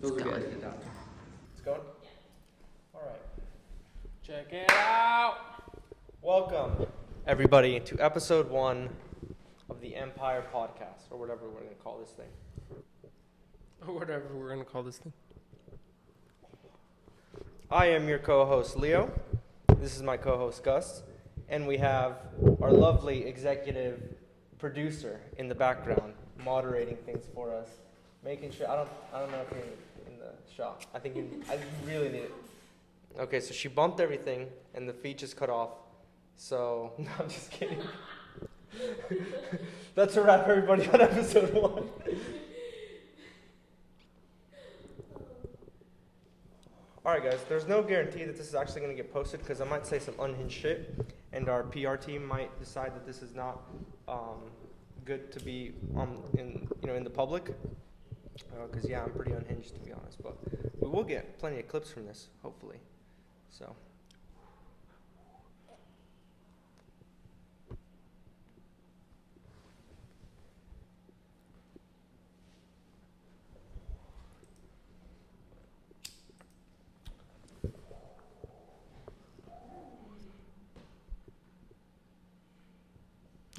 Those will get edited out. It's going? All right. Check it out. Welcome, everybody, to episode 1 of the Empire Podcast, or whatever we're going to call this thing. Or whatever we're going to call this thing. I am your co-host, Leo. This is my co-host, Gus. And we have our lovely executive producer in the background, moderating things for us, making sure, I don't know if you're in the shot. I really need it. Okay, so she bumped everything, and the feed just cut off. So, no, I'm just kidding. That's a wrap, everybody, on episode 1. Alright, guys, there's no guarantee that this is actually going to get posted because I might say some unhinged shit, and our PR team might decide that this is not good to be in the public. Because yeah, I'm pretty unhinged, to be honest, but we will get plenty of clips from this, hopefully. So.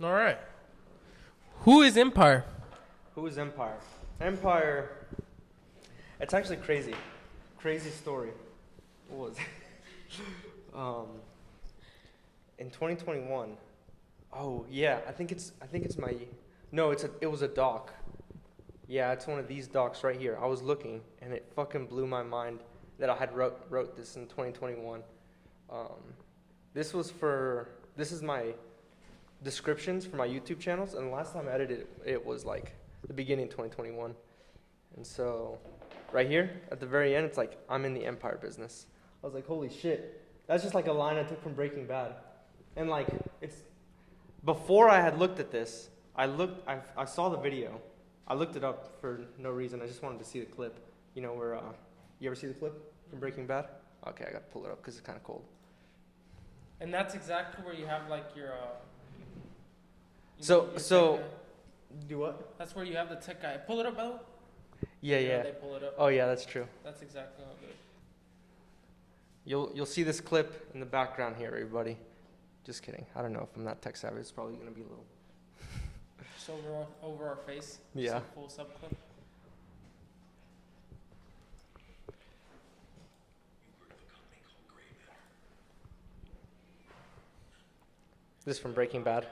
All right. Who is Empire? Who is Empire? Empire, it's actually crazy. Crazy story. What was it? In 2021, oh yeah, I think it's my, no, it was a doc. Yeah, it's one of these docs right here. I was looking, and it fucking blew my mind that I had wrote this in 2021. This is my descriptions for my YouTube channels, and the last time I edited it was like the beginning of 2021. And so right here at the very end, it's like, I'm in the Empire business. I was like, holy shit, that's just like a line I took from Breaking Bad. And like, it's before I had looked at this, I saw the video. I looked it up for no reason. I just wanted to see the clip, where you ever see the clip from Breaking Bad? Okay, I gotta pull it up because it's kind of cold. And that's exactly where you have like your So tech guy. do what? That's where you have the tech guy. Pull it up, Bella. Yeah. They pull it up. Oh yeah, that's true. That's exactly how good. You'll see this clip in the background here, everybody. Just kidding. I don't know if I'm not tech savvy. It's probably gonna be a little. Just over our face. Yeah. Just a full sub clip. This is from Breaking Bad.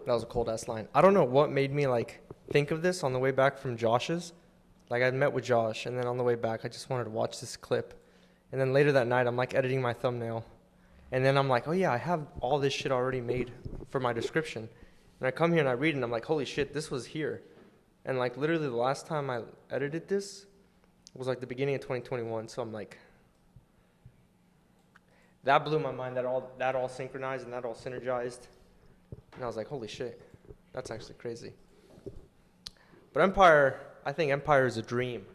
That was a cold ass line. I don't know what made me like think of this on the way back from Josh's. Like I met with Josh, and then on the way back, I just wanted to watch this clip. And then later that night, I'm like editing my thumbnail, and then I'm like, oh yeah, I have all this shit already made for my description. And I come here and I read it, and I'm like, holy shit, this was here. And like literally the last time I edited this was like the beginning of 2021. So I'm like, that blew my mind. That all synchronized and that all synergized. And I was like, holy shit, that's actually crazy. But Empire, I think Empire is a dream.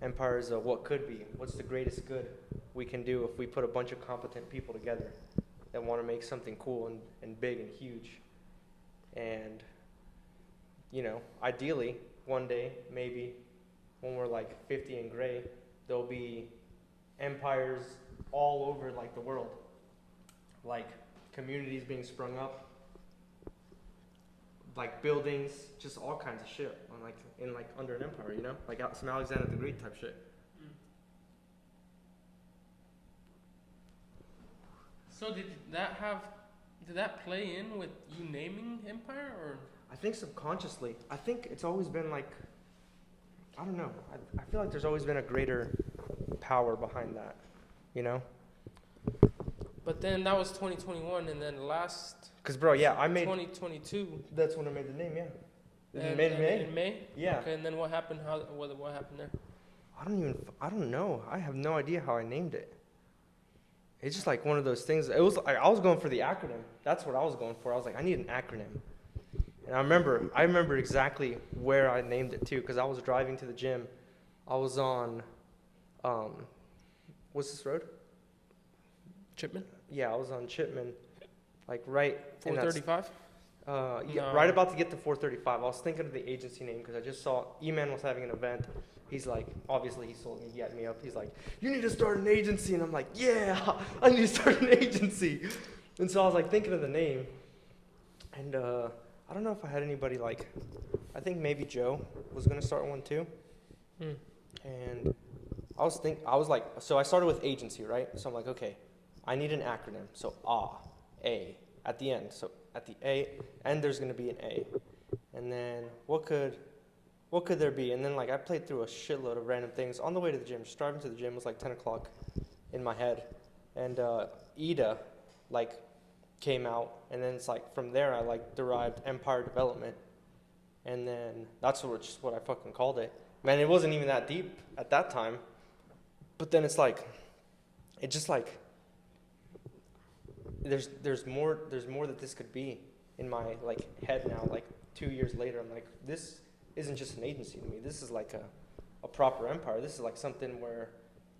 Empire is a what could be. What's the greatest good we can do if we put a bunch of competent people together that want to make something cool and big and huge. And, you know, ideally, one day, maybe, when we're like 50 and gray, there'll be empires all over like the world. Like communities being sprung up, like buildings, just all kinds of shit on like in like under an empire, you know, like some Alexander the Great type shit. So did that play in with you naming Empire, or? I think subconsciously. I think it's always been like, I don't know. I feel like there's always been a greater power behind that, you know? But then that was 2021, and then last Cause bro, yeah, I made. 2022. That's when I made the name, yeah. And, Made and May? in May. Yeah. Okay, and then what happened? What happened there? I don't know. I have no idea how I named it. It's just like one of those things. It was like I was going for the acronym. That's what I was going for. I was like, I need an acronym. And I remember exactly where I named it too, because I was driving to the gym. I was on, what's this road? Chipman. Yeah, I was on Chipman, like right. in that 435. Yeah, No. right about to get to 435. I was thinking of the agency name because I just saw E-Man was having an event. He's like, obviously he sold me, he had me up. He's like, you need to start an agency. And I'm like, yeah, I need to start an agency. And so I was like thinking of the name. And I don't know if I had anybody like, I think maybe Joe was going to start one too. Hmm. And I was like, so I started with agency, right? So I'm like, okay, I need an acronym. So A, at the end. So at the A, and there's going to be an A. And then what could there be? And then like I played through a shitload of random things on the way to the gym. Just driving to the gym was like 10 o'clock in my head. And Ida like came out, and then it's like from there I like derived Empire Development. And then that's what I fucking called it. Man, it wasn't even that deep at that time. But then it's like, it just like, there's more that this could be in my like head now. Like 2 years later, I'm like, this isn't just an agency to me. This is like a proper empire. This is like something where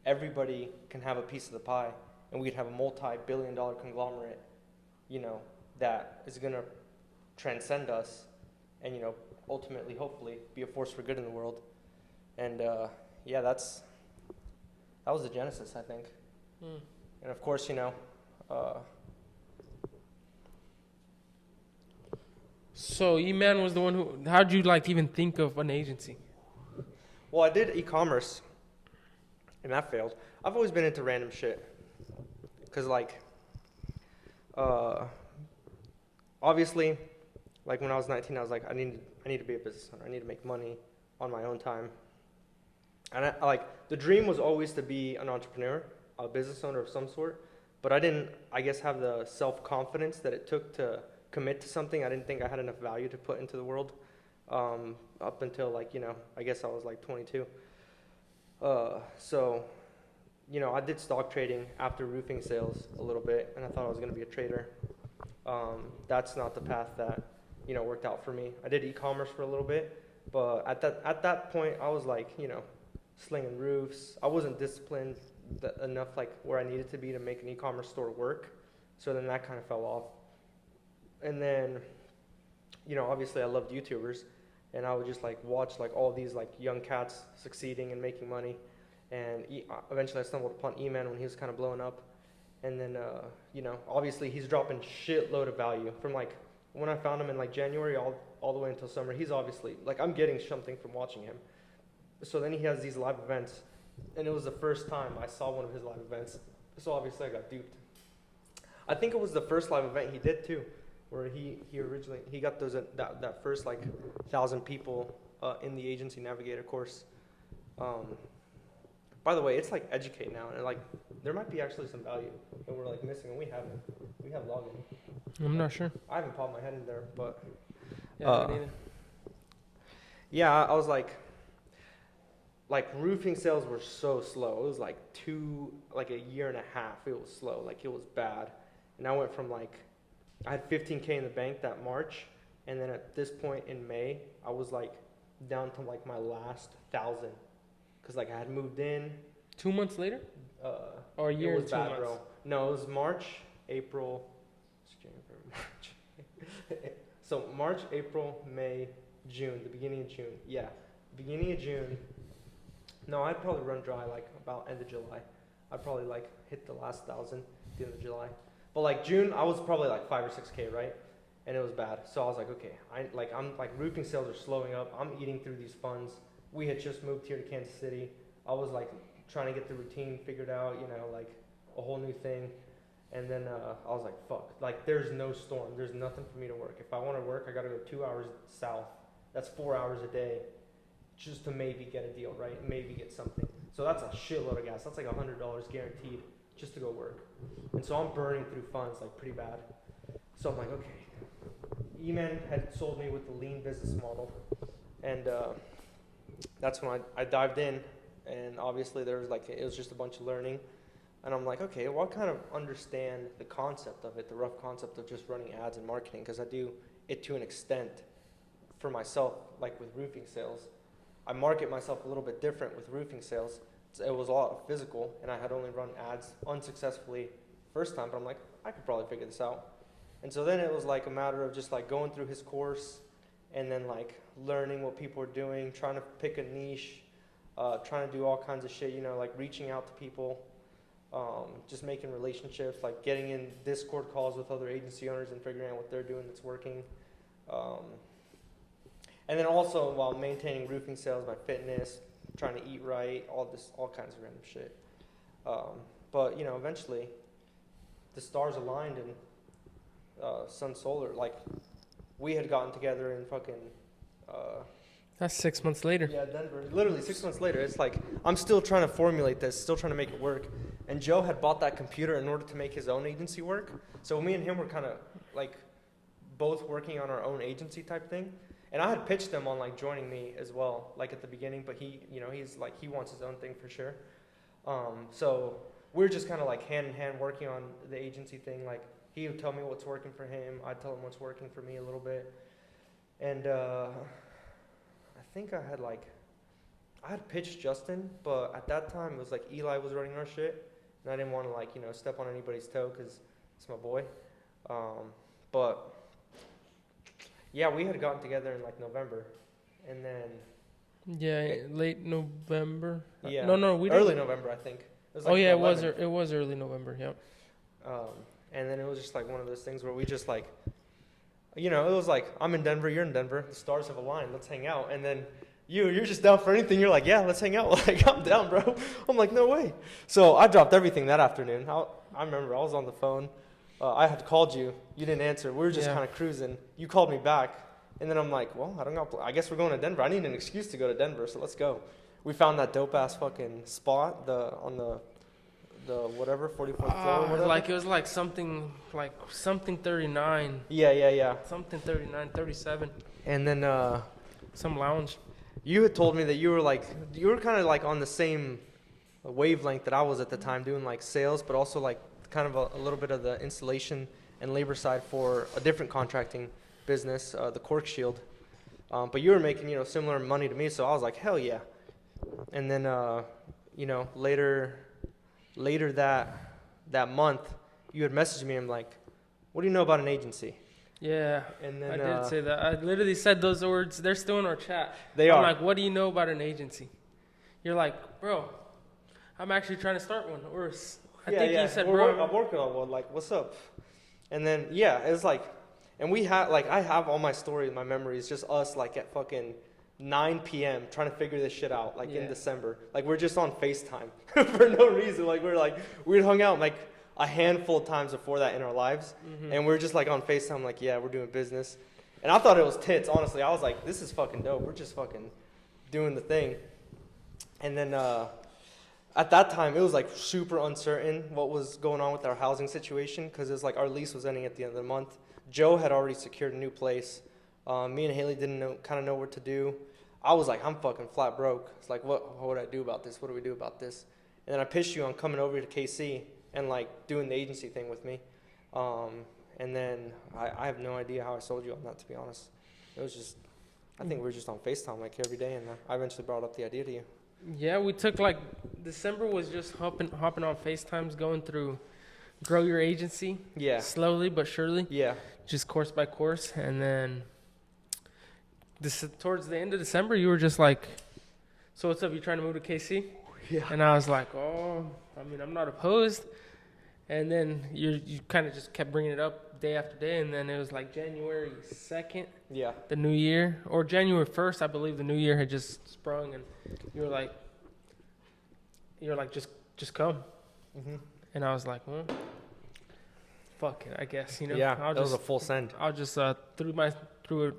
everybody can have a piece of the pie, and we could have a multi-billion-dollar conglomerate, you know, that is gonna transcend us, and you know, ultimately, hopefully, be a force for good in the world. And yeah, that was the genesis, I think. Hmm. And of course, you know. So E-Man was the one who. How'd you like even think of an agency? Well, I did e-commerce, and that failed. I've always been into random shit, cause like, obviously, like when I was 19, I was like, I need to be a business owner. I need to make money on my own time. And I like the dream was always to be an entrepreneur, a business owner of some sort. But I didn't, I guess, have the self-confidence that it took to commit to something. I didn't think I had enough value to put into the world up until, like, you know, I guess I was like 22. So, you know, I did stock trading after roofing sales a little bit, and I thought I was going to be a trader. That's not the path that, you know, worked out for me. I did e-commerce for a little bit, but at that point, I was like, you know, slinging roofs. I wasn't disciplined enough like where I needed to be to make an e-commerce store work. So then that kind of fell off. And then, you know, obviously I loved YouTubers, and I would just like watch like all these like young cats succeeding and making money. And eventually I stumbled upon E-Man when he was kind of blowing up. And then, you know, obviously he's dropping shitload of value from like when I found him in like January all the way until summer. He's obviously like, I'm getting something from watching him. So then he has these live events. And it was the first time I saw one of his live events. So obviously I got duped. I think it was the first live event he did too, where he got those that first like 1,000 people in the agency navigator course. By the way, it's like Educate now, and like there might be actually some value that we're like missing, and we have login. I'm not sure. I haven't popped my head in there, but Yeah, me neither. yeah, I was like roofing sales were so slow. It was like a year and a half. It was slow. Like it was bad. And I went from like I had 15K in the bank that March, and then at this point in May, I was like down to like my last 1,000, cause like I had moved in. 2 months later, Uh, or a year it and was 2 bad, months? bro. No, it was March, April, January, March. So March, April, May, June, the beginning of June. Yeah, beginning of June. No, I'd probably run dry like about end of July. I'd probably like hit the last 1,000 at the end of July. But like June, I was probably like 5 or 6K, right? And it was bad. So I was like, okay, I'm like roofing sales are slowing up. I'm eating through these funds. We had just moved here to Kansas City. I was like trying to get the routine figured out, you know, like a whole new thing. And then I was like, fuck, like there's no storm. There's nothing for me to work. If I want to work, I got to go 2 hours south. That's 4 hours a day just to maybe get a deal, right? Maybe get something. So that's a shitload of gas. That's like $100 guaranteed just to go work. And so I'm burning through funds like pretty bad. So I'm like, okay. E-Man had sold me with the lean business model. And that's when I dived in. And obviously there was like, it was just a bunch of learning. And I'm like, okay, well, I kind of understand the concept of it, the rough concept of just running ads and marketing, because I do it to an extent for myself, like with roofing sales. I market myself a little bit different with roofing sales. It was a lot physical, and I had only run ads unsuccessfully first time, but I'm like, I could probably figure this out. And so then it was like a matter of just like going through his course and then like learning what people are doing, trying to pick a niche, trying to do all kinds of shit, you know, like reaching out to people. Just making relationships, like getting in Discord calls with other agency owners and figuring out what they're doing that's working. And then also while maintaining roofing sales, my fitness, trying to eat right, all kinds of random shit. But you know, eventually the stars aligned and Sun Solar, like we had gotten together in fucking That's 6 months later. yeah, Denver. Literally 6 months later, it's like I'm still trying to formulate this, still trying to make it work. And Joe had bought that computer in order to make his own agency work. So me and him were kind of like both working on our own agency type thing. And I had pitched him on like joining me as well, like at the beginning. But he, you know, he's like he wants his own thing for sure. So we're just kind of like hand in hand working on the agency thing. Like he would tell me what's working for him, I'd tell him what's working for me a little bit. And I think I had pitched Justin, but at that time it was like Eli was running our shit, and I didn't want to like, you know, step on anybody's toe because it's my boy. But yeah, we had gotten together in like November, and then Yeah, late November. yeah, No, we didn't. early November I think. It was like Oh yeah, the it was 11th. it was early November. Yep. And then it was just like one of those things where we just like, you know, it was like I'm in Denver, you're in Denver, the stars have aligned, let's hang out. And then you're just down for anything. You're like, yeah, let's hang out. Like, I'm down, bro. I'm like, no way. So I dropped everything that afternoon. I remember I was on the phone. I had called you. You didn't answer. We were just Yeah. kind of cruising. You called me back. And then I'm like, well, I don't know. I guess we're going to Denver. I need an excuse to go to Denver, so let's go. We found that dope-ass fucking spot on the whatever, 44th floor or whatever. Like it was like something 39, Yeah. something 39, 37, And then some lounge. you had told me that you were kind of like on the same wavelength that I was at the time, doing like sales, but also like kind of a little bit of the installation and labor side for a different contracting business, the Cork Shield. But you were making, you know, similar money to me, so I was like, hell yeah. And then, you know, later that month, you had messaged me and I'm like, what do you know about an agency? Yeah, And then I did say that. I literally said those words. They're still in our chat. they I'm are. like, what do you know about an agency? You're like, bro, I'm actually trying to start one. Or I think you said, bro. I'm working on one. Like, what's up? And then yeah, it was like, and we had like I have all my story in my memory. It's just us like at fucking 9 p.m. trying to figure this shit out, like Yeah. in December. Like we're just on FaceTime for no reason. Like we'd hung out like a handful of times before that in our lives, Mhm. and we're just like on FaceTime, like yeah, we're doing business. And I thought it was tits, honestly. I was like, this is fucking dope. We're just fucking doing the thing. And then at that time, it was like super uncertain what was going on with our housing situation because it was like our lease was ending at the end of the month. Joe had already secured a new place. Me and Haley didn't know what to do. I was like, I'm fucking flat broke. It's like, what would I do about this? What do we do about this? And then I pitched you on coming over to KC and like doing the agency thing with me. And And then I have no idea how I sold you on that, to be honest. It was just, I think we were just on FaceTime like every day, and I eventually brought up the idea to you. Yeah, we took like December was just hopping on FaceTimes, going through grow your agency. Yeah. Slowly but surely, Yeah. just course by course, and then towards the end of December, you were just like, "So what's up? You trying to move to KC?" Yeah. And I was like, "Oh, I mean, I'm not opposed." And then you kind of just kept bringing it up day after day, and then it was like January 2nd, Yeah. the new year, or January 1st, I believe the new year had just sprung, and you were like, just come. Mm-hmm. And I was like, well, fuck it, I guess, you know. Yeah, I'll that was just, a full send. I'll just threw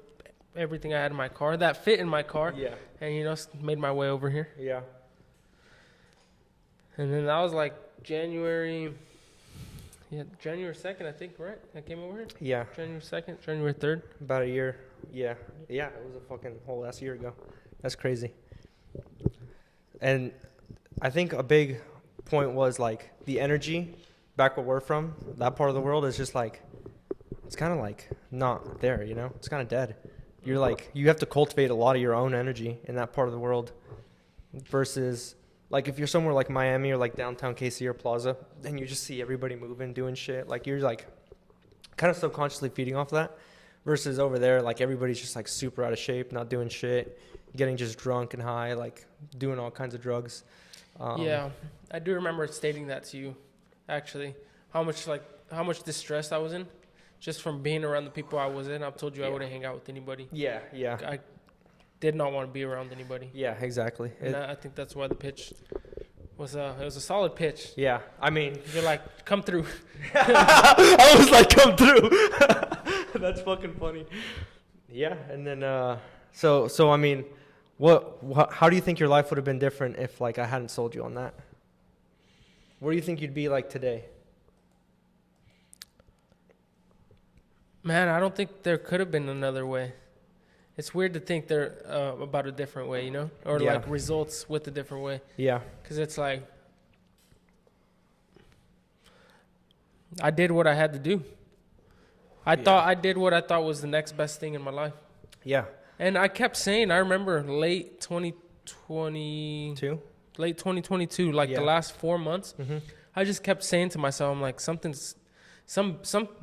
everything I had in my car that fit in my car, Yeah. and made my way over here. Yeah. And then that was like January 2nd, I think, right? I came over here. Yeah. January 2nd, January 3rd. About a year. Yeah. Yeah, it was a fucking whole last year ago. That's crazy. And I think a big point was like the energy back where we're from, that part of the world is just like, it's kind of like not there, you know? It's kind of dead. You're like, you have to cultivate a lot of your own energy in that part of the world versus like if you're somewhere like Miami or like downtown KC or Plaza, then you just see everybody moving, doing shit. Like you're like kind of subconsciously feeding off that versus over there, like everybody's just like super out of shape, not doing shit, getting just drunk and high, like doing all kinds of drugs. Yeah, I do remember stating that to you, actually. How much distress I was in, just from being around the people I was in. I've told you I wouldn't hang out with anybody. Yeah, yeah. I did not want to be around anybody. Yeah, exactly. And I think that's why the pitch was it was a solid pitch. Yeah, I mean, You're like, come through. I was like, come through. That's fucking funny. Yeah, and then so I mean, how do you think your life would have been different if like I hadn't sold you on that? Where do you think you'd be like today? Man, I don't think there could have been another way. It's weird to think there about a different way, you know, or Yeah. like results with a different way, Yeah, because it's like I did what I had to do. I thought I did what I thought was the next best thing in my life. yeah. And I kept saying, I remember late 2022, like Yeah. the last 4 months, Mm-hmm. I just kept saying to myself, I'm like, some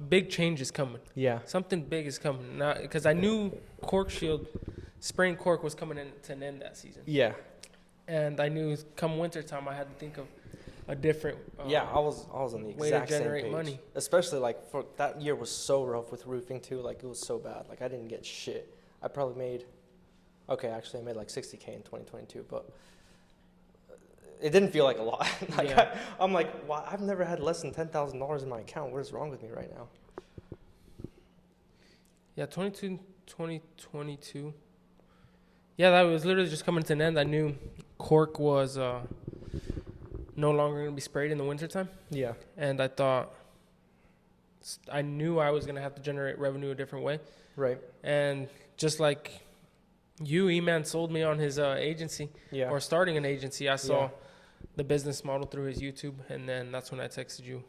big change is coming. Yeah, Something big is coming. Because I knew Cork Shield, spring cork was coming to an end that season. yeah, And I knew come wintertime, I had to think of a different yeah. I was on the way to exact same generate page. money. Especially like for that year was so rough with roofing too. Like it was so bad. Like I didn't get shit. I probably made, actually I made like 60K in 2022, but it didn't feel like a lot. Like Yeah. I'm like, wow, I've never had less than $10,000 in my account. What is wrong with me right now? Yeah, 2022. Yeah, that was literally just coming to an end. I knew cork was no longer going to be sprayed in the wintertime. Yeah, And I knew I was going to have to generate revenue a different way. right. And just like you, E-Man sold me on his agency, Yeah, or starting an agency. I saw Yeah. the business model through his YouTube, and then that's when I texted you.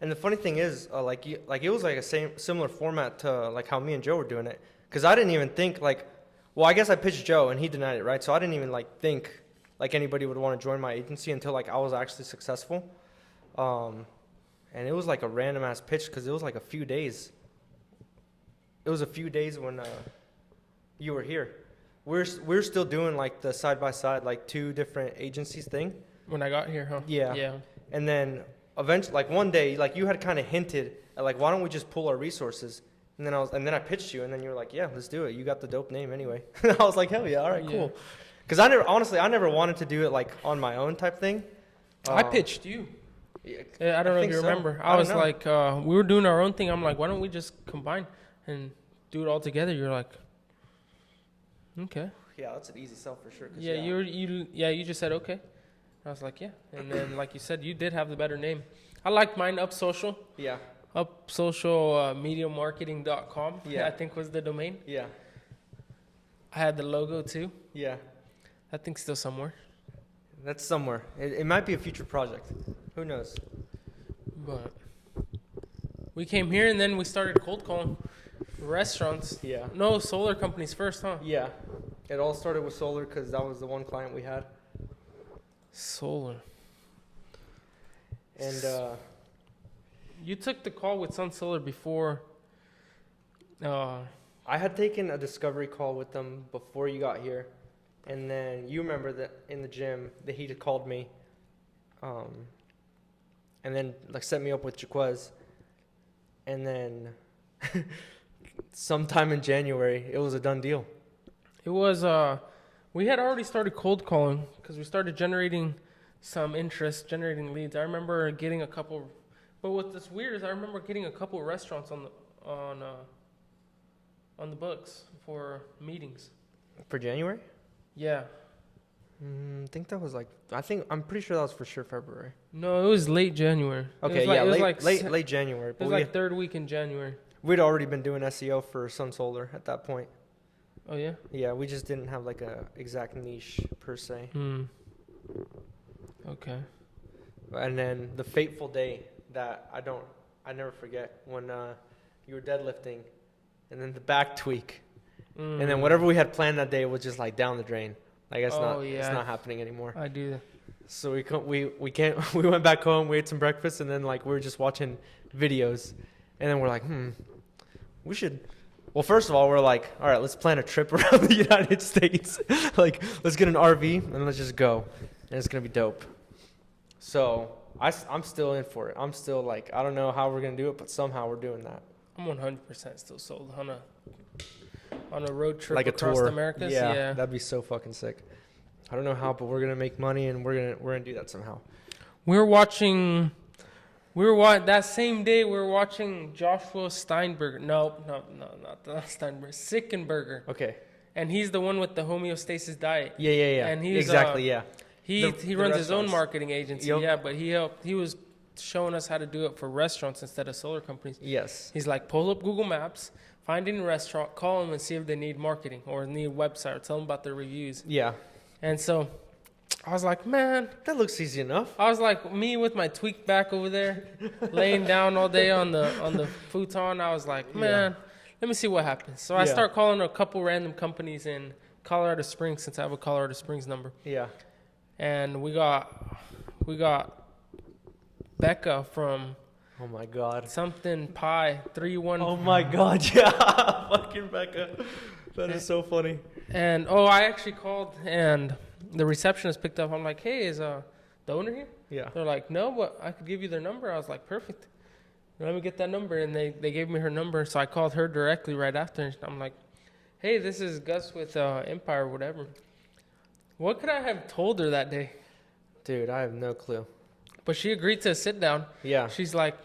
and the funny thing is, like it was like a similar format to like how me and Joe were doing it. Because I didn't even think like, well, I guess I pitched Joe and he denied it, right? So I didn't even like think like anybody would want to join my agency until like I was actually successful. And it was like a random ass pitch because it was like a few days. It was a few days when you were here. We're still doing like the side by side, like 2 different agencies thing. When I got here, huh? Yeah. Yeah. And then eventually, like one day, like you had kind of hinted at like, why don't we just pool our resources? And then I pitched you, and then you were like, yeah, let's do it. You got the dope name anyway. I was like, hell yeah, all right, Yeah. cool. Because I never wanted to do it like on my own type thing. I pitched you. Yeah, I don't know if think you so. remember. I I was don't know. like, we were doing our own thing. I'm like, why don't we just combine and do it all together? You're like, okay. Yeah, that's an easy sell for sure. 'cause Yeah, you just said okay. I was like, yeah. And then, like you said, you did have the better name. I liked mine, Up Social. Yeah, Up Social mediamarketing.com, Yeah. I think was the domain. yeah, I had the logo too. yeah. That thing's still somewhere. That's somewhere. It might be a future project. Who knows? But We came here and then we started cold calling restaurants. Yeah. No, solar companies first, huh? Yeah. It all started with solar because that was the one client we had. Solar. And You took the call with Sun Solar before. I had taken a discovery call with them before you got here. And then you remember that in the gym that he called me. And then like set me up with Jaquez. And then sometime in January, it was a done deal. It was, we had already started cold calling because we started generating some interest, generating leads. I remember getting a couple, but what's weird is I remember getting a couple restaurants on the books for meetings. For January? Yeah. I think that was like, I'm pretty sure that was for sure February. No, it was late January. Okay, it was yeah, like, late January. It But was like third week in January. we'd already been doing SEO for Sun Solar at that point. Oh, yeah? Yeah, we just didn't have like a exact niche per se. Okay. And then the fateful day that I never forget when you were deadlifting, and then the back tweak, and then whatever we had planned that day was just like down the drain. Like it's not happening anymore. I do that. So we can't. We went back home. We ate some breakfast, and then like we were just watching videos, and then we're like, we should. Well, first of all, we're like, all right, let's plan a trip around the United States. Like, let's get an RV and let's just go, and it's gonna be dope. So I'm still in for it. I'm still like, I don't know how we're gonna do it, but somehow we're doing that. I'm 100% still sold on a road trip Like a across tour. the Americas. Yeah, that'd be so fucking sick. I don't know how, but we're gonna make money and we're gonna do that somehow. We were watching that same day. We were watching Joshua Steinberger. No, not Steinberger. Sickenberger. Okay. And he's the one with the homeostasis diet. Yeah. And he's exactly. Yeah. He The runs his own restaurants. marketing agency. Yep. Yeah, but he was showing us how to do it for restaurants instead of solar companies. Yes. He's like, pull up Google Maps, find any restaurant, call them and see if they need marketing or need a website or tell them about their reviews. Yeah. And so I was like, man, That looks easy enough. I was like me with my tweaked back over there, laying down all day on the futon. I was like, man, let me see what happens. So I Yeah. start calling a couple random companies in Colorado Springs since I have a Colorado Springs number. Yeah. And we got Becca from Oh my god. something pie 31. Oh my god. Yeah. Fucking Becca. That is so funny. And I actually called and the receptionist picked up. I'm like, hey, is the owner here? Yeah. They're like, no, but I could give you their number. I was like, perfect. Let me get that number. And they gave me her number. So I called her directly right after. I'm like, hey, this is Gus with Empire or whatever. What could I have told her that day? Dude, I have no clue. But she agreed to sit down. Yeah. She's like,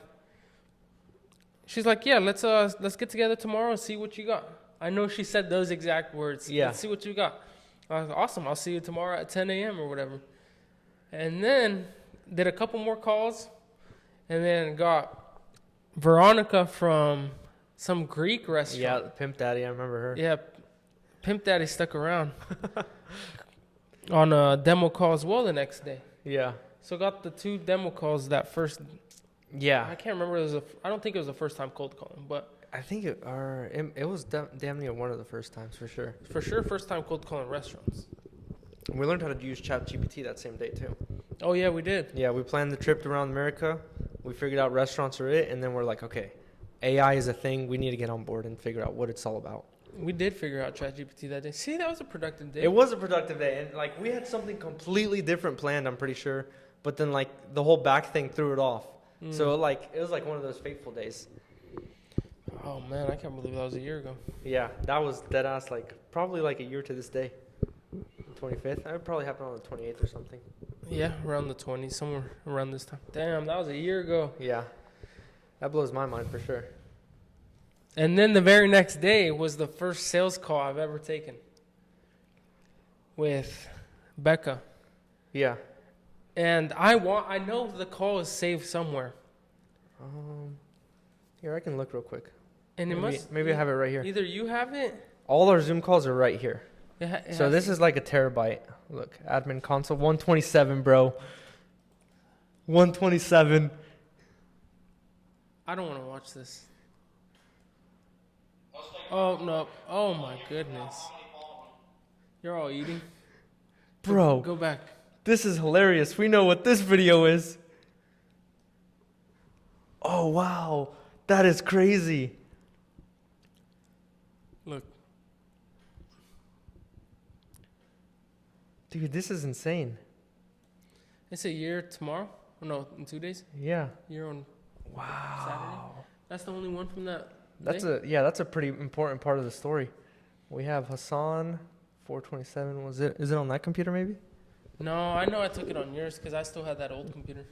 yeah, let's get together tomorrow and see what you got. I know she said those exact words. Yeah. Let's see what you got. I was like, awesome. I'll see you tomorrow at 10 a.m. or whatever. And then did a couple more calls, and then got Veronica from some Greek restaurant. Yeah, Pimp Daddy, I remember her. Yeah, Pimp Daddy stuck around on a demo call as well the next day. Yeah. So got the 2 demo calls that first. Yeah. I can't remember. I don't think it was the first time cold calling, but I think it was damn near one of the first times for sure. for sure first time cold calling restaurants. We learned how to use ChatGPT that same day too. Oh yeah, we did. Yeah, we planned the trip around America. We figured out restaurants are it, and then we're like, okay, AI is a thing. We need to get on board and figure out what it's all about. We did figure out ChatGPT that day. See, that was a productive day. It was a productive day, and like we had something completely different planned, I'm pretty sure. But then like the whole back thing threw it off. So it was like one of those fateful days. Oh man, I can't believe that was a year ago. Yeah, that was dead ass like probably like a year to this day. 25th. That would probably happen on the 28th or something. Yeah, around the 20s, somewhere around this time. Damn, that was a year ago. Yeah. That blows my mind for sure. And then the very next day was the first sales call I've ever taken with Becca. Yeah. And I know the call is saved somewhere. Here, I can look real quick. And Maybe I have it right here. Either you have it. All our Zoom calls are right here. It So has this is like a terabyte. Look, admin console, 127, bro. 127. I don't want to watch this. Oh, no. Oh, my goodness. You're all eating? Bro, Go back. this is hilarious. We know what this video is. Oh, wow. That is crazy. Look. Dude, this is insane. It's a year tomorrow. Oh, no, in 2 days. Yeah. Year on Wow. Saturday. That's the only one from that That's day? that's a pretty important part of the story. We have Hassan 427. Is it on that computer maybe? No, I know I took it on yours because I still had that old computer.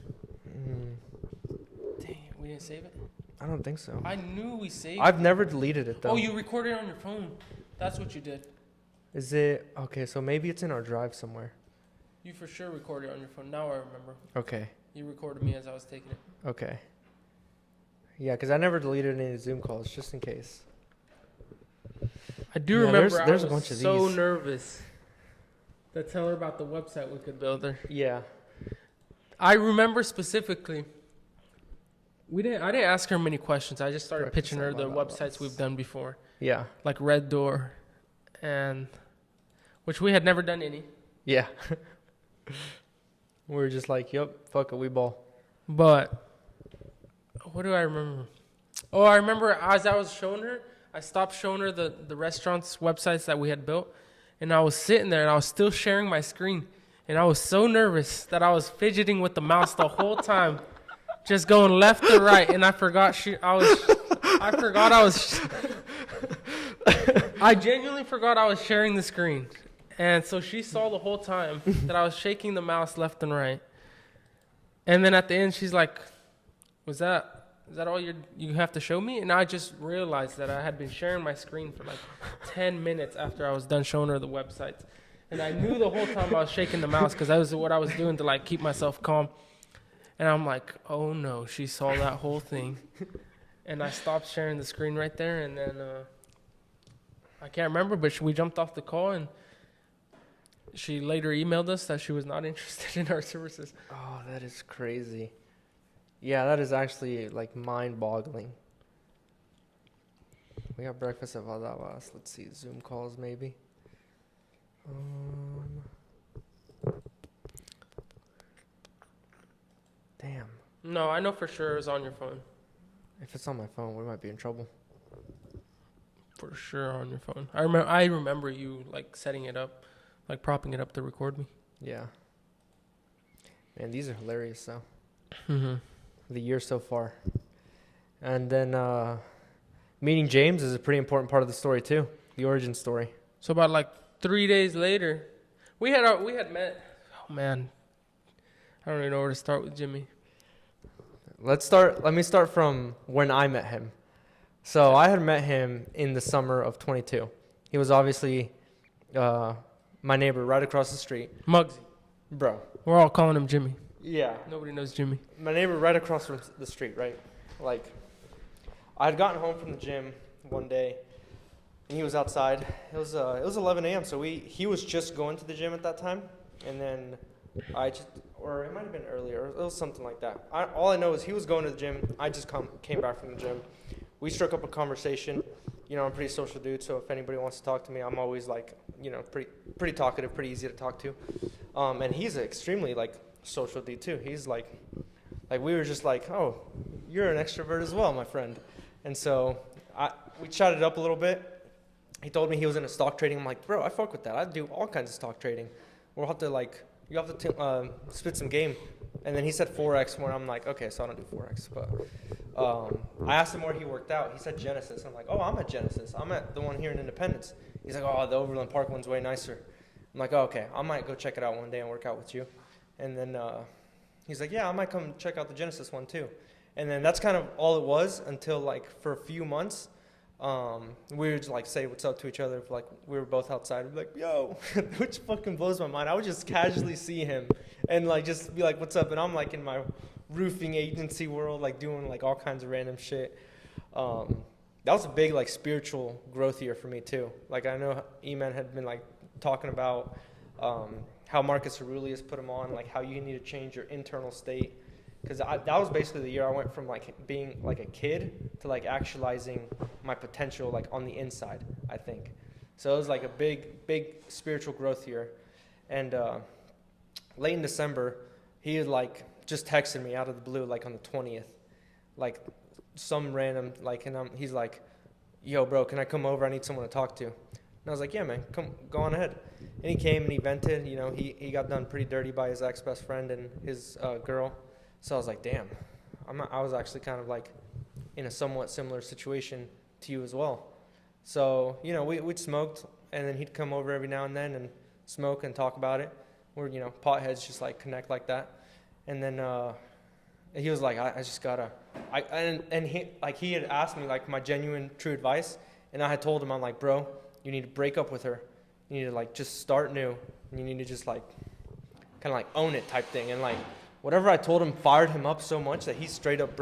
Mm, Dang, we didn't save it? I don't think so. I knew we saved I've never deleted it though. Oh, you recorded it on your phone. That's what you did. Is it okay, so maybe it's in our drive somewhere. You for sure recorded it on your phone. Now I remember. Okay. You recorded me as I was taking it. Okay. Yeah, because I never deleted any Zoom calls just in case. I do Yeah, remember there's I a was bunch of so these. nervous to tell her about the website we could build her. Yeah. I remember specifically. I didn't ask her many questions. I just started Breakfast pitching her at the my websites mama's. we've done before, Yeah. like Red Door, and which we had never done any. Yeah. We were just like, yep, fuck it, we ball. But what do I remember? Oh, I remember as I was showing her, I stopped showing her the restaurants' websites that we had built, and I was sitting there and I was still sharing my screen, and I was so nervous that I was fidgeting with the mouse the whole time, just going left to right, and I forgot I genuinely forgot I was sharing the screen. And so she saw the whole time that I was shaking the mouse left and right. And then at the end, she's like, is that all you have to show me? And I just realized that I had been sharing my screen for like 10 minutes after I was done showing her the websites. And I knew the whole time I was shaking the mouse because that was what I was doing to like keep myself calm. And I'm like, oh no, she saw that whole thing. And I stopped sharing the screen right there. And then I can't remember, but we jumped off the call and she later emailed us that she was not interested in our services. Oh, that is crazy. Yeah, that is actually like mind-boggling. We got breakfast at Valdawas. Let's see, Zoom calls maybe. Damn. No, I know for sure it was on your phone. If it's on my phone, we might be in trouble. For sure on your phone. I remember you like setting it up, like propping it up to record me. Yeah. Man, these are hilarious though. Mm-hmm. The year so far. And then meeting James is a pretty important part of the story too. The origin story. So about like 3 days later, we had met. Oh man, I don't even know where to start with Jimmy. Let me start from when I met him. So I had met him in the summer of 22. He was obviously my neighbor right across the street. Muggsy. Bro. We're all calling him Jimmy. Yeah. Nobody knows Jimmy. My neighbor right across from the street, right? Like, I had gotten home from the gym one day, and he was outside. It was 11 a.m., so he was just going to the gym at that time, and then or it might have been earlier. It was something like that. All I know is he was going to the gym. I just came back from the gym. We struck up a conversation. You know, I'm a pretty social dude, so if anybody wants to talk to me, I'm always like, you know, pretty talkative, pretty easy to talk to. And he's extremely like social dude too. He's like we were just like, oh, you're an extrovert as well, my friend. And so we chatted up a little bit. He told me he was into stock trading. I'm like, bro, I fuck with that. I do all kinds of stock trading. You have to spit some game. And then he said Forex, where I'm like, okay, so I don't do Forex. But I asked him where he worked out. He said Genesis. I'm like, oh, I'm at Genesis. I'm at the one here in Independence. He's like, oh, the Overland Park one's way nicer. I'm like, oh, okay, I might go check it out one day and work out with you. And then he's like, yeah, I might come check out the Genesis one too. And then that's kind of all it was until like for a few months, we would like say what's up to each other. If, like we were both outside, we'd be like, yo, which fucking blows my mind. I would just casually see him and like just be like, what's up? And I'm like in my roofing agency world, like doing like all kinds of random shit. That was a big like spiritual growth year for me too. Like I know E-Man had been like talking about how Marcus Aurelius put him on, like how you need to change your internal state because that was basically the year I went from like being like a kid to like actualizing my potential like on the inside, I think. So it was like a big spiritual growth year. And late in December, he had like just texted me out of the blue, like on the 20th, like some random, like, and he's like, yo, bro, can I come over? I need someone to talk to. And I was like, yeah, man, come, go on ahead. And he came and he vented. You know, he got done pretty dirty by his ex-best friend and his girl. So I was like, damn, I was actually kind of like in a somewhat similar situation to you as well. So, you know, we'd smoked, and then he'd come over every now and then and smoke and talk about it. We're, you know, potheads just like connect like that. And then he was like, I just gotta, and he had asked me like my genuine true advice, and I had told him, I'm like, bro, you need to break up with her. You need to like just start new, and you need to just like kind of like own it type thing. And like whatever I told him fired him up so much that he straight up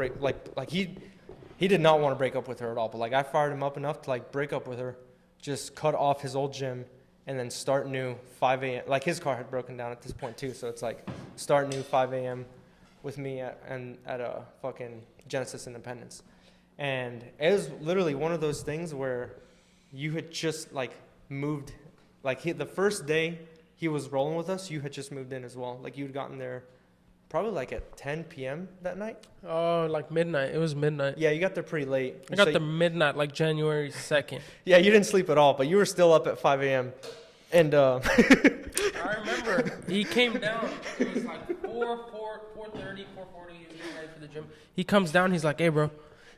he did not want to break up with her at all. But like I fired him up enough to like break up with her, just cut off his old gym, and then start new 5 a.m. Like his car had broken down at this point too, so it's like start new 5 a.m. with me at a fucking Genesis Independence. And it was literally one of those things where you had just like moved, like the first day he was rolling with us, you had just moved in as well. Like you'd gotten there probably like at 10 p.m. that night. Oh, like midnight. It was midnight. Yeah, you got there pretty late. I got there midnight, like January 2nd. Yeah, you didn't sleep at all, but you were still up at 5 a.m. And I remember he came down. It was like 4:30, 4:40. He was getting ready for the gym. He comes down. He's like, "Hey, bro,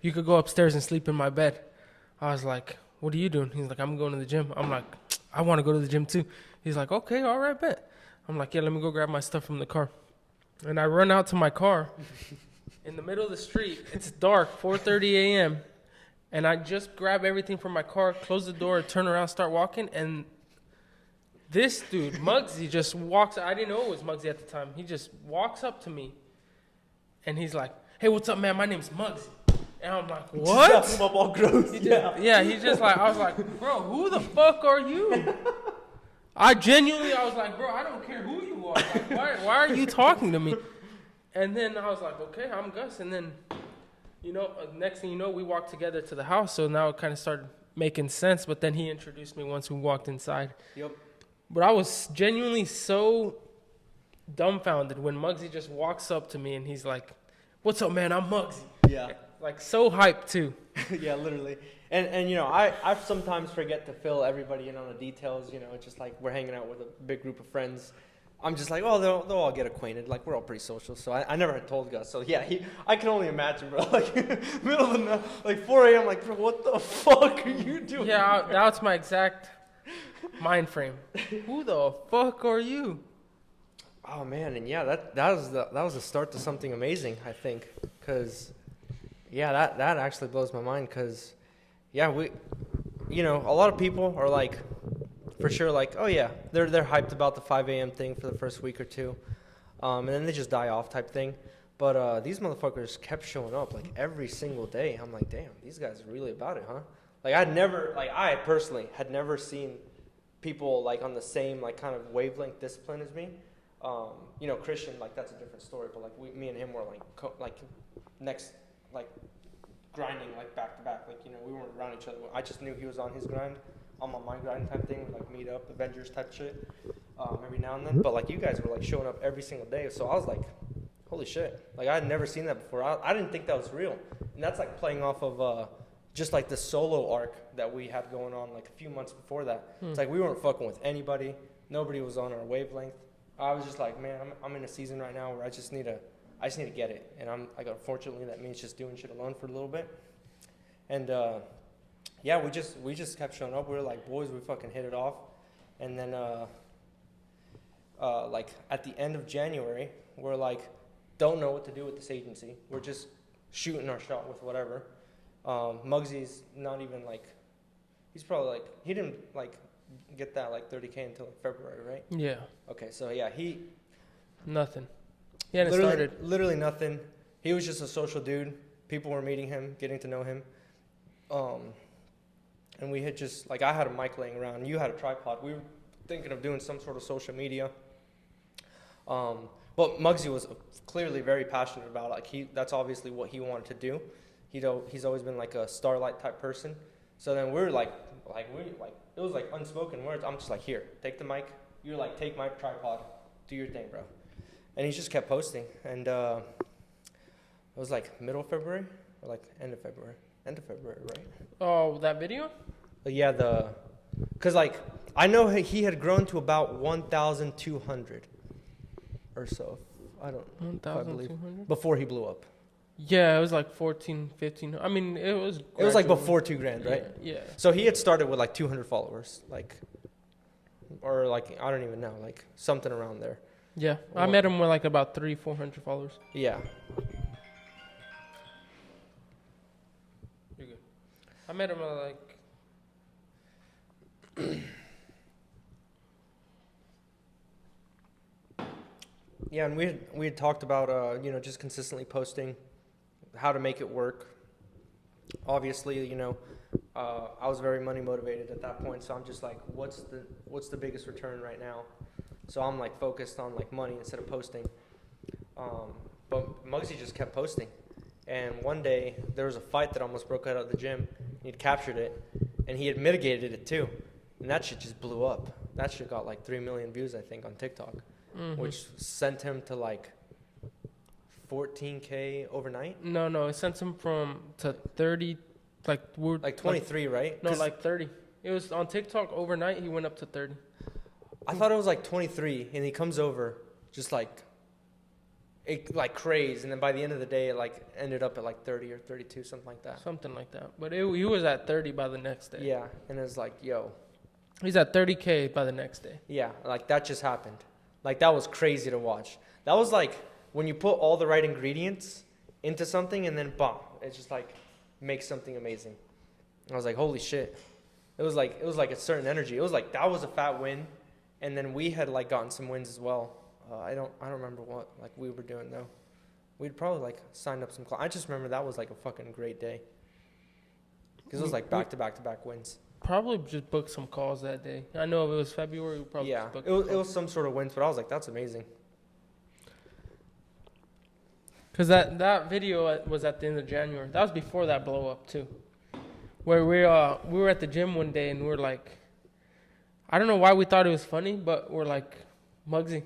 you could go upstairs and sleep in my bed." I was like, "What are you doing?" He's like, "I'm going to the gym." I'm like, "I want to go to the gym too." He's like, "Okay, all right, bet." I'm like, "Yeah, let me go grab my stuff from the car." And I run out to my car in the middle of the street. It's dark, 4:30 a.m. And I just grab everything from my car, close the door, turn around, start walking, and this dude, Muggsy, just walks. I didn't know it was Muggsy at the time. He just walks up to me, and he's like, "Hey, what's up, man? My name's Muggsy." And I'm like, "What?" Just him up all gross. Yeah, he's just like, I was like, "Bro, who the fuck are you?" I was like, "Bro, I don't care who you are. Like, why are you talking to me?" And then I was like, "Okay, I'm Gus." And then, you know, next thing you know, we walked together to the house. So now it kind of started making sense. But then he introduced me once we walked inside. Yep. But I was genuinely so dumbfounded when Muggsy just walks up to me and he's like, "What's up, man? I'm Muggsy." Yeah. Like so hyped too. Yeah, literally. And you know, I sometimes forget to fill everybody in on the details. You know, it's just like we're hanging out with a big group of friends. I'm just like, oh, they'll all get acquainted. Like, we're all pretty social. So I never had told Gus. So yeah, I can only imagine, bro. Like, middle of the night, like 4 a.m., like, bro, what the fuck are you doing? Yeah, that's my exact mind frame. Who the fuck are you? Oh man, and yeah, that was the start to something amazing, I think, because yeah, that actually blows my mind, because yeah, you know, a lot of people are like, for sure, like, oh yeah, they're hyped about the 5 a.m. thing for the first week or two, and then they just die off type thing. But these motherfuckers kept showing up like every single day. I'm like, damn, these guys are really about it, huh? Like I personally had never seen people like on the same like kind of wavelength discipline as me. You know, Christian, like that's a different story, but like me and him were like next, like grinding like back to back. Like, you know, we weren't around each other. I just knew he was on his grind, I'm on my grind type thing. We like meet up, Avengers type shit, every now and then. But like you guys were like showing up every single day, so I was like, holy shit! Like I had never seen that before. I didn't think that was real, and that's like playing off of just like the solo arc that we had going on like a few months before that. It's like we weren't fucking with anybody. Nobody was on our wavelength. I was just like, man, I'm in a season right now where I just need to get it. And unfortunately that means just doing shit alone for a little bit. And yeah, we just kept showing up. We were like boys, we fucking hit it off. And then like at the end of January, we're like, don't know what to do with this agency. We're just shooting our shot with whatever. Muggsy's not even like, he's probably like, he didn't like get that like 30K until like February, right? Yeah. Okay, so yeah, Nothing. He hadn't started. Literally nothing. He was just a social dude. People were meeting him, getting to know him. And we had just, like, I had a mic laying around. You had a tripod. We were thinking of doing some sort of social media. But Muggsy was clearly very passionate about it. Like that's obviously what he wanted to do. He's always been like a starlight type person. So then we're like it was like unspoken words. I'm just like, here, take the mic. You're like, take my tripod, do your thing, bro. And he just kept posting, and it was like middle of February or like end of February, right? Oh, that video? But yeah, cause like I know he had grown to about 1,200 or so. I don't know. I believe 1,200? before he blew up. Yeah, it was like 14, 15. I mean, it was. It was like gradual. before 2,000, right? Yeah. So he had started with like 200 followers, or like I don't even know, like something around there. Yeah, I met him with like about 400 followers. Yeah. You're good. I met him at like. Yeah, and we had talked about just consistently posting, how to make it work. Obviously, I was very money motivated at that point, so I'm just like, what's the biggest return right now? So I'm like focused on like money instead of posting. But Muggsy just kept posting, and one day there was a fight that almost broke out at the gym. He'd captured it, and he had mitigated it too, and that shit just blew up. That shit got like 3 million views, I think, on TikTok. Mm-hmm. Which sent him to like 14K overnight. No, it sent him to 30, like 23, right? No, like 30. It was on TikTok overnight. He went up to 30. I thought it was like 23, and he comes over just like crazy, and then by the end of the day, it like ended up at like 30 or 32, something like that. Something like that. But he was at 30 by the next day. Yeah, and it was like, yo. He's at 30K by the next day. Yeah, like that just happened. Like that was crazy to watch. That was like when you put all the right ingredients into something, and then boom, it just like makes something amazing. I was like, holy shit. It was like a certain energy. It was like that was a fat win, and then we had like gotten some wins as well. I don't remember what like we were doing though. We'd probably like signed up some I just remember that was like a fucking great day. Because it was like back to back wins. Probably just booked some calls that day. I know if it was February, we probably yeah, just booked it was some sort of wins, but I was like, that's amazing. Because that video was at the end of January. That was before that blow up too. Where we were at the gym one day, and we were like, I don't know why we thought it was funny, but we're like, Muggsy,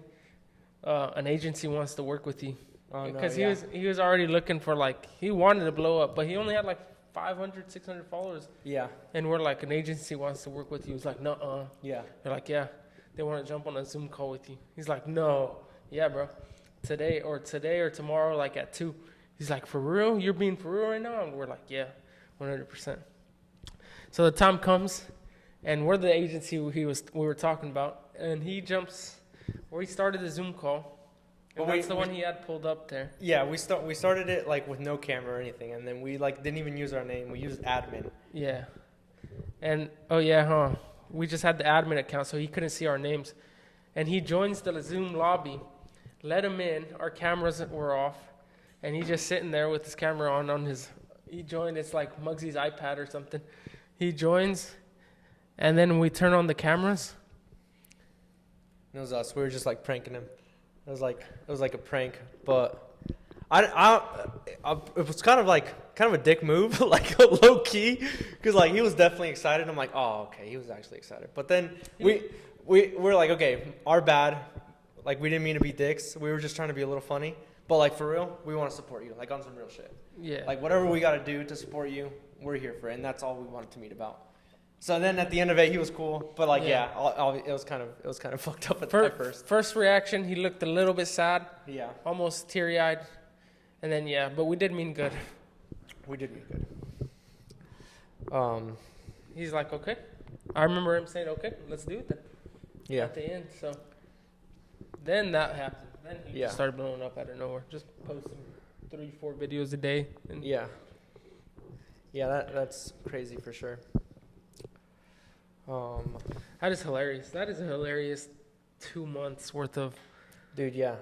an agency wants to work with you. Because he was already looking for like, he wanted to blow up, but he only had like 500, 600 followers. Yeah. And we're like, an agency wants to work with you. He's like, no. Yeah. They're like, yeah, they want to jump on a Zoom call with you. He's like, no. Yeah, bro. Today or tomorrow, like at 2. He's like, for real? You're being for real right now? And we're like, yeah, 100%. So the time comes, and we're the agency we were talking about, and he jumps where he started the Zoom call. And that's the one he had pulled up there. Yeah, we started it like with no camera or anything, and then we like didn't even use our name. We used admin. Yeah. And we just had the admin account, so he couldn't see our names. And he joins the Zoom lobby, let him in. Our cameras were off, and he's just sitting there with his camera on his. He joined. It's like Muggsy's iPad or something. He joins, and then we turn on the cameras. It was us. We were just like pranking him. It was like a prank, but it was kind of a dick move, like low key, because like he was definitely excited. I'm like, oh okay, he was actually excited. But then we're like, okay, our bad. Like we didn't mean to be dicks. We were just trying to be a little funny. But like for real, we want to support you, like on some real shit. Yeah. Like whatever we got to do to support you, we're here for it, and that's all we wanted to meet about. So then at the end of it, he was cool, but like it was kind of fucked up at first. First reaction, he looked a little bit sad. Yeah. Almost teary-eyed, and then but we did mean good. We did mean good. He's like, okay. I remember him saying, okay, let's do it then. Yeah. At the end, so then that happened. Then he Yeah. just started blowing up out of nowhere, just posting 3-4 videos a day. And Yeah. Yeah, that's crazy for sure. That is hilarious. That is a hilarious 2 months worth of Dude, yeah.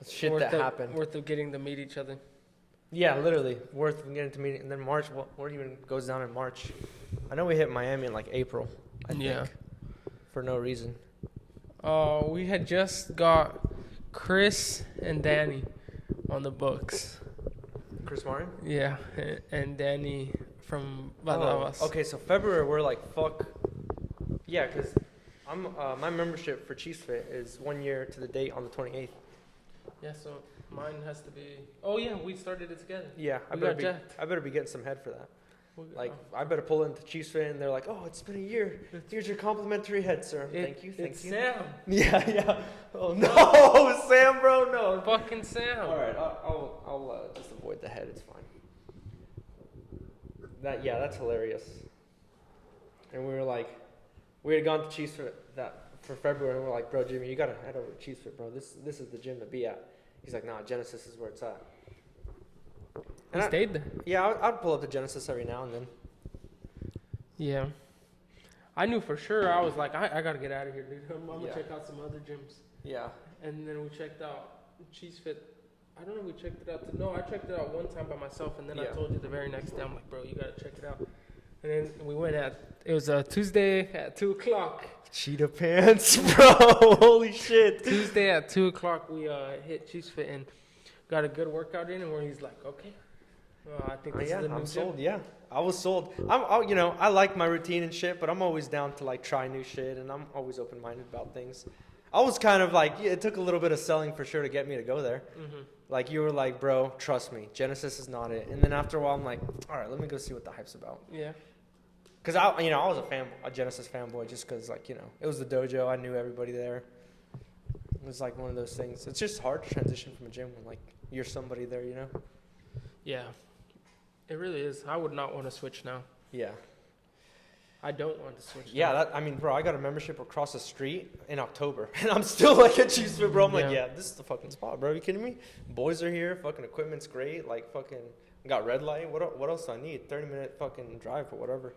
Shit that happened. Worth of getting to meet each other. Yeah, literally. Worth getting to meet. And then March, what even goes down in March? I know we hit Miami in like April, I think. Yeah. For no reason. We had just got Chris and Danny on the books. Chris Martin. Yeah, and Danny from Badavas. Oh, okay, so February we're like fuck. Yeah, cause I'm my membership for Chiefs Fit is 1 year to the date on the 28th. Yeah, so mine has to be. Oh yeah, we started it together. Yeah, We got jacked. I better be getting some head for that. We- Like, oh. I better pull into Chiefs Fit and they're like, oh, it's been a year. Here's your complimentary head, sir. Thank you. It's Sam. Yeah, yeah. Oh no, Sam, bro, no. Fucking Sam. All right, I'll just avoid the head. It's fine. That's hilarious. And we were like, we had gone to Chiefs Fit for February, and we're like, bro, Jimmy, you gotta head over to Chiefs Fit, bro. This is the gym to be at. He's like, nah, Genesis is where it's at. He stayed there. Yeah, I'd pull up to Genesis every now and then. Yeah. I knew for sure. I was like, I gotta get out of here, dude. I'm gonna Yeah. check out some other gyms. Yeah. And then we checked out Cheese Fit. I don't know. We checked it out. No, I checked it out one time by myself, and then I Yeah. told you the very next day. I'm like, bro, you gotta check it out. And then we went it was a Tuesday at 2:00. Cheetah pants, bro. Holy shit. Tuesday at 2:00, we hit Cheese Fit and got a good workout in, and where he's like, okay, I think this is the new I'm gym. sold. Yeah, I was sold. I like my routine and shit, but I'm always down to like try new shit, and I'm always open-minded about things. I was kind of like, it took a little bit of selling for sure to get me to go there. Mm-hmm. Like you were like, bro, trust me, Genesis is not it. And then after a while, I'm like, all right, let me go see what the hype's about. Yeah. Cause I was a Genesis fanboy just cause like it was the dojo. I knew everybody there. It was like one of those things. It's just hard to transition from a gym when like you're somebody there, you know. Yeah. It really is. I would not want to switch now. Yeah. I don't want to switch. Yeah, bro, I got a membership across the street in October, and I'm still like at Chiefs Fit, bro. I'm like, Yeah. yeah, this is the fucking spot, bro. You kidding me? Boys are here, fucking equipment's great, like fucking got red light. What else do I need? 30-minute fucking drive or whatever.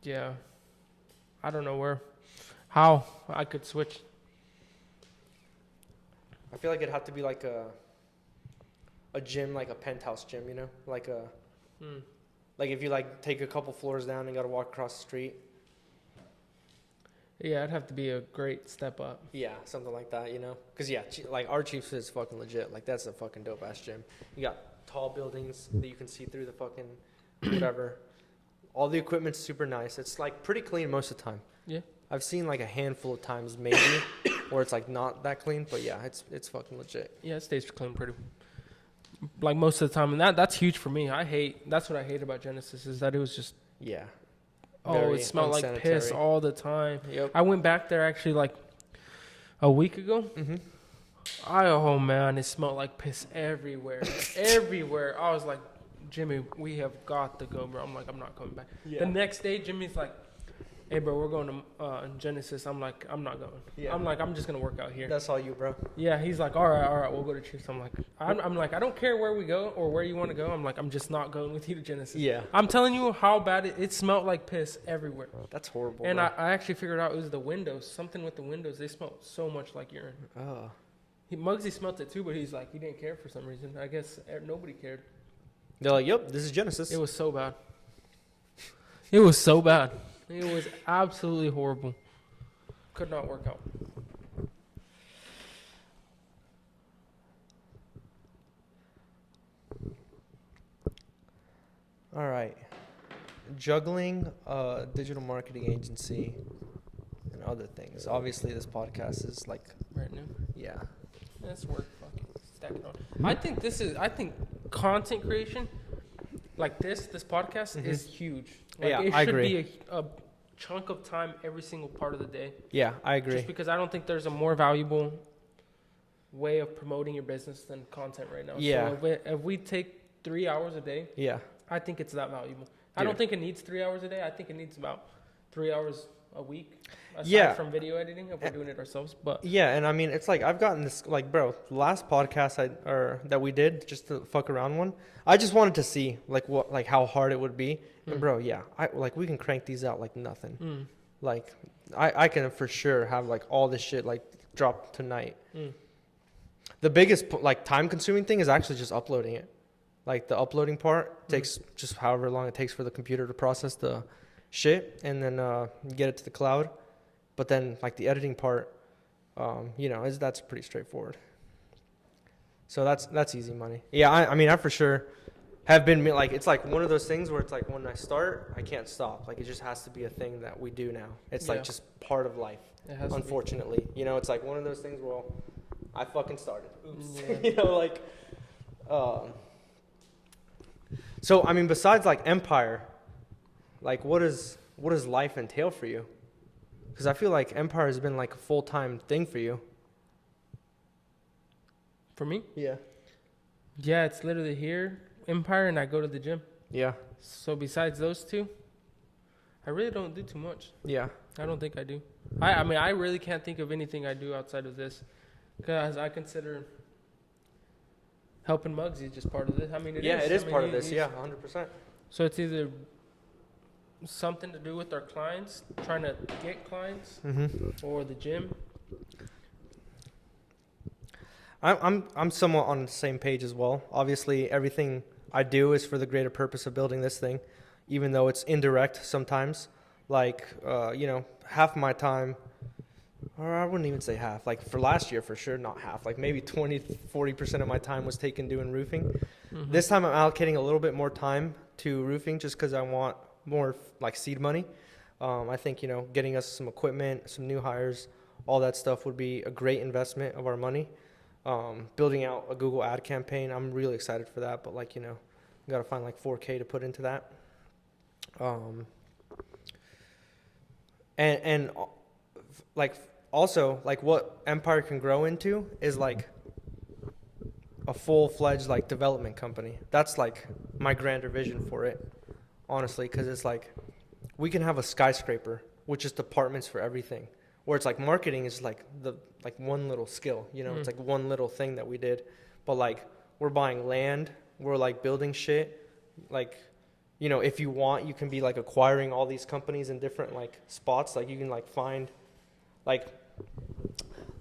Yeah. I don't know how I could switch. I feel like it'd have to be like a gym, like a penthouse gym, you know, like like if you like take a couple floors down and got to walk across the street. Yeah, it'd have to be a great step up. Yeah, something like that, you know? Because, yeah, like, our Chiefs is fucking legit. Like, that's a fucking dope-ass gym. You got tall buildings that you can see through the fucking whatever. All the equipment's super nice. It's, like, pretty clean most of the time. Yeah. I've seen, like, a handful of times maybe where it's, like, not that clean. But, yeah, it's fucking legit. Yeah, it stays clean pretty. Like most of the time, and that's huge for me. That's what I hate about Genesis is that it was just Yeah. it Very smelled like piss unsanitary. all the time. Yep. I went back there actually like a week ago. Mm-hmm. Oh man, it smelled like piss everywhere, everywhere. I was like, Jimmy, we have got to go, bro. I'm like, I'm not coming back. Yeah. The next day, Jimmy's like, hey, bro, we're going to Genesis. I'm like, I'm not going. Yeah. I'm like, I'm just gonna work out here. That's all you, bro. Yeah, he's like, all right, we'll go to Chiefs. I'm like, I don't care where we go or where you want to go. I'm like, I'm just not going with you to Genesis. Yeah. I'm telling you how bad it smelled like piss everywhere. That's horrible, And bro. I actually figured out it was the windows. Something with the windows. They smelled so much like urine. Oh. Muggsy smelled it too, but he's like, he didn't care for some reason. I guess nobody cared. They're like, yep, this is Genesis. It was so bad. It was so bad. It was absolutely horrible. Could not work out. All right. Juggling a digital marketing agency and other things. Obviously, this podcast is like, Right now. yeah. That's worth fucking stacking on. I think content creation, like this podcast, Mhm. is huge. Like, Yeah, it I should agree. be a chunk of time every single part of the day. Yeah, I agree. Just because I don't think there's a more valuable way of promoting your business than content right now. Yeah. So if we take 3 hours a day, Yeah. I think it's that valuable. I Dude. don't think it needs 3 hours a day. I think it needs about 3 hours a week. Aside Yeah. from video editing, if we're doing it ourselves. But Yeah, and I mean, it's like I've gotten this, like, bro, the last podcast that we did, just the fuck around one, I just wanted to see, like, how hard it would be. And, Mm. bro, yeah, we can crank these out like nothing. mm, Like, I can for sure have, like, all this shit, like, drop tonight. mm. The biggest, like, time-consuming thing is actually just uploading it. Like, the uploading part takes just however long it takes for the computer to process the shit and then get it to the cloud. But then, like, the editing part, that's pretty straightforward. So that's easy money. Yeah, I mean, I for sure have been like, it's like one of those things where it's like when I start, I can't stop. Like it just has to be a thing that we do now. It's Yeah. like just part of life. It has to be. Unfortunately, you know, it's like one of those things. Well, I fucking started. Oops. Yeah. You know, like. So I mean, besides like Empire, like what does life entail for you? Because I feel like Empire has been like a full-time thing for you. For me? Yeah. Yeah, it's literally here, Empire, and I go to the gym. Yeah. So besides those two, I really don't do too much. Yeah. I don't think I do. I mean, I really can't think of anything I do outside of this, because I consider helping Muggsy just part of this. I mean, it is. It is I mean, part of this. Yeah, 100%. So it's either something to do with our clients, trying to get clients, Mm-hmm. or the gym. I'm somewhat on the same page as well. Obviously, everything I do is for the greater purpose of building this thing, even though it's indirect sometimes. Like, you know, half my time, or I wouldn't even say half. Like for last year, for sure, not half. Like maybe 20-40% of my time was taken doing roofing. Mm-hmm. This time I'm allocating a little bit more time to roofing just because I want more like seed money. I think, you know, getting us some equipment, some new hires, all that stuff would be a great investment of our money. Building out a Google ad campaign, I'm really excited for that. But like, you know, got to find like $4K to put into that. And like also like what Empire can grow into is like a full-fledged like development company. That's like my grander vision for it, honestly, because it's like we can have a skyscraper with just departments for everything, where it's like marketing is like the like one little skill, you know, it's like one little thing that we did, but like we're buying land, we're like building shit, like, you know, if you want, you can be like acquiring all these companies in different like spots, like you can like find like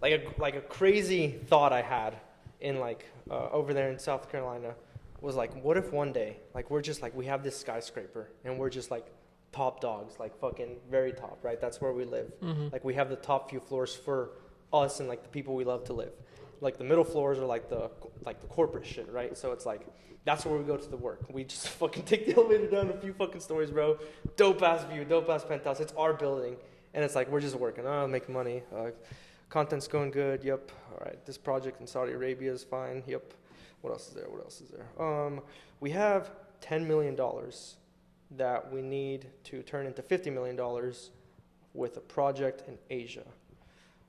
a crazy thought I had in like over there in South Carolina was like, what if one day like we're just like we have this skyscraper and we're just like top dogs, like fucking very top, right? That's where we live. Mm-hmm. Like we have the top few floors for us and like the people we love to live. Like the middle floors are like the corporate shit, right? So it's like that's where we go to the work. We just fucking take the elevator down a few fucking stories, bro. Dope ass view, dope ass penthouse. It's our building, and it's like we're just working. Oh, making money. Content's going good. Yep. All right. This project in Saudi Arabia is fine. Yep. What else is there? What else is there? We have $10 million that we need to turn into $50 million with a project in Asia.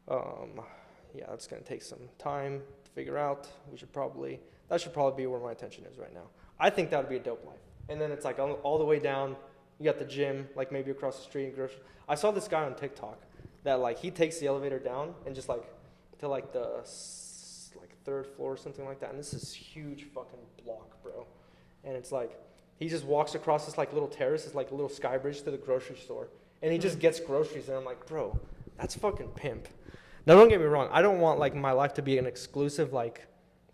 Yeah, that's going to take some time to figure out. That should probably be where my attention is right now. I think that would be a dope life. And then it's like all the way down, you got the gym, like maybe across the street. I saw this guy on TikTok that like he takes the elevator down and just like to like the like third floor or something like that. And this is huge fucking block, bro. And it's like he just walks across this like little terrace, it's like a little sky bridge to the grocery store. And he just gets groceries and I'm like, bro, that's fucking pimp. Now don't get me wrong, I don't want like my life to be an exclusive like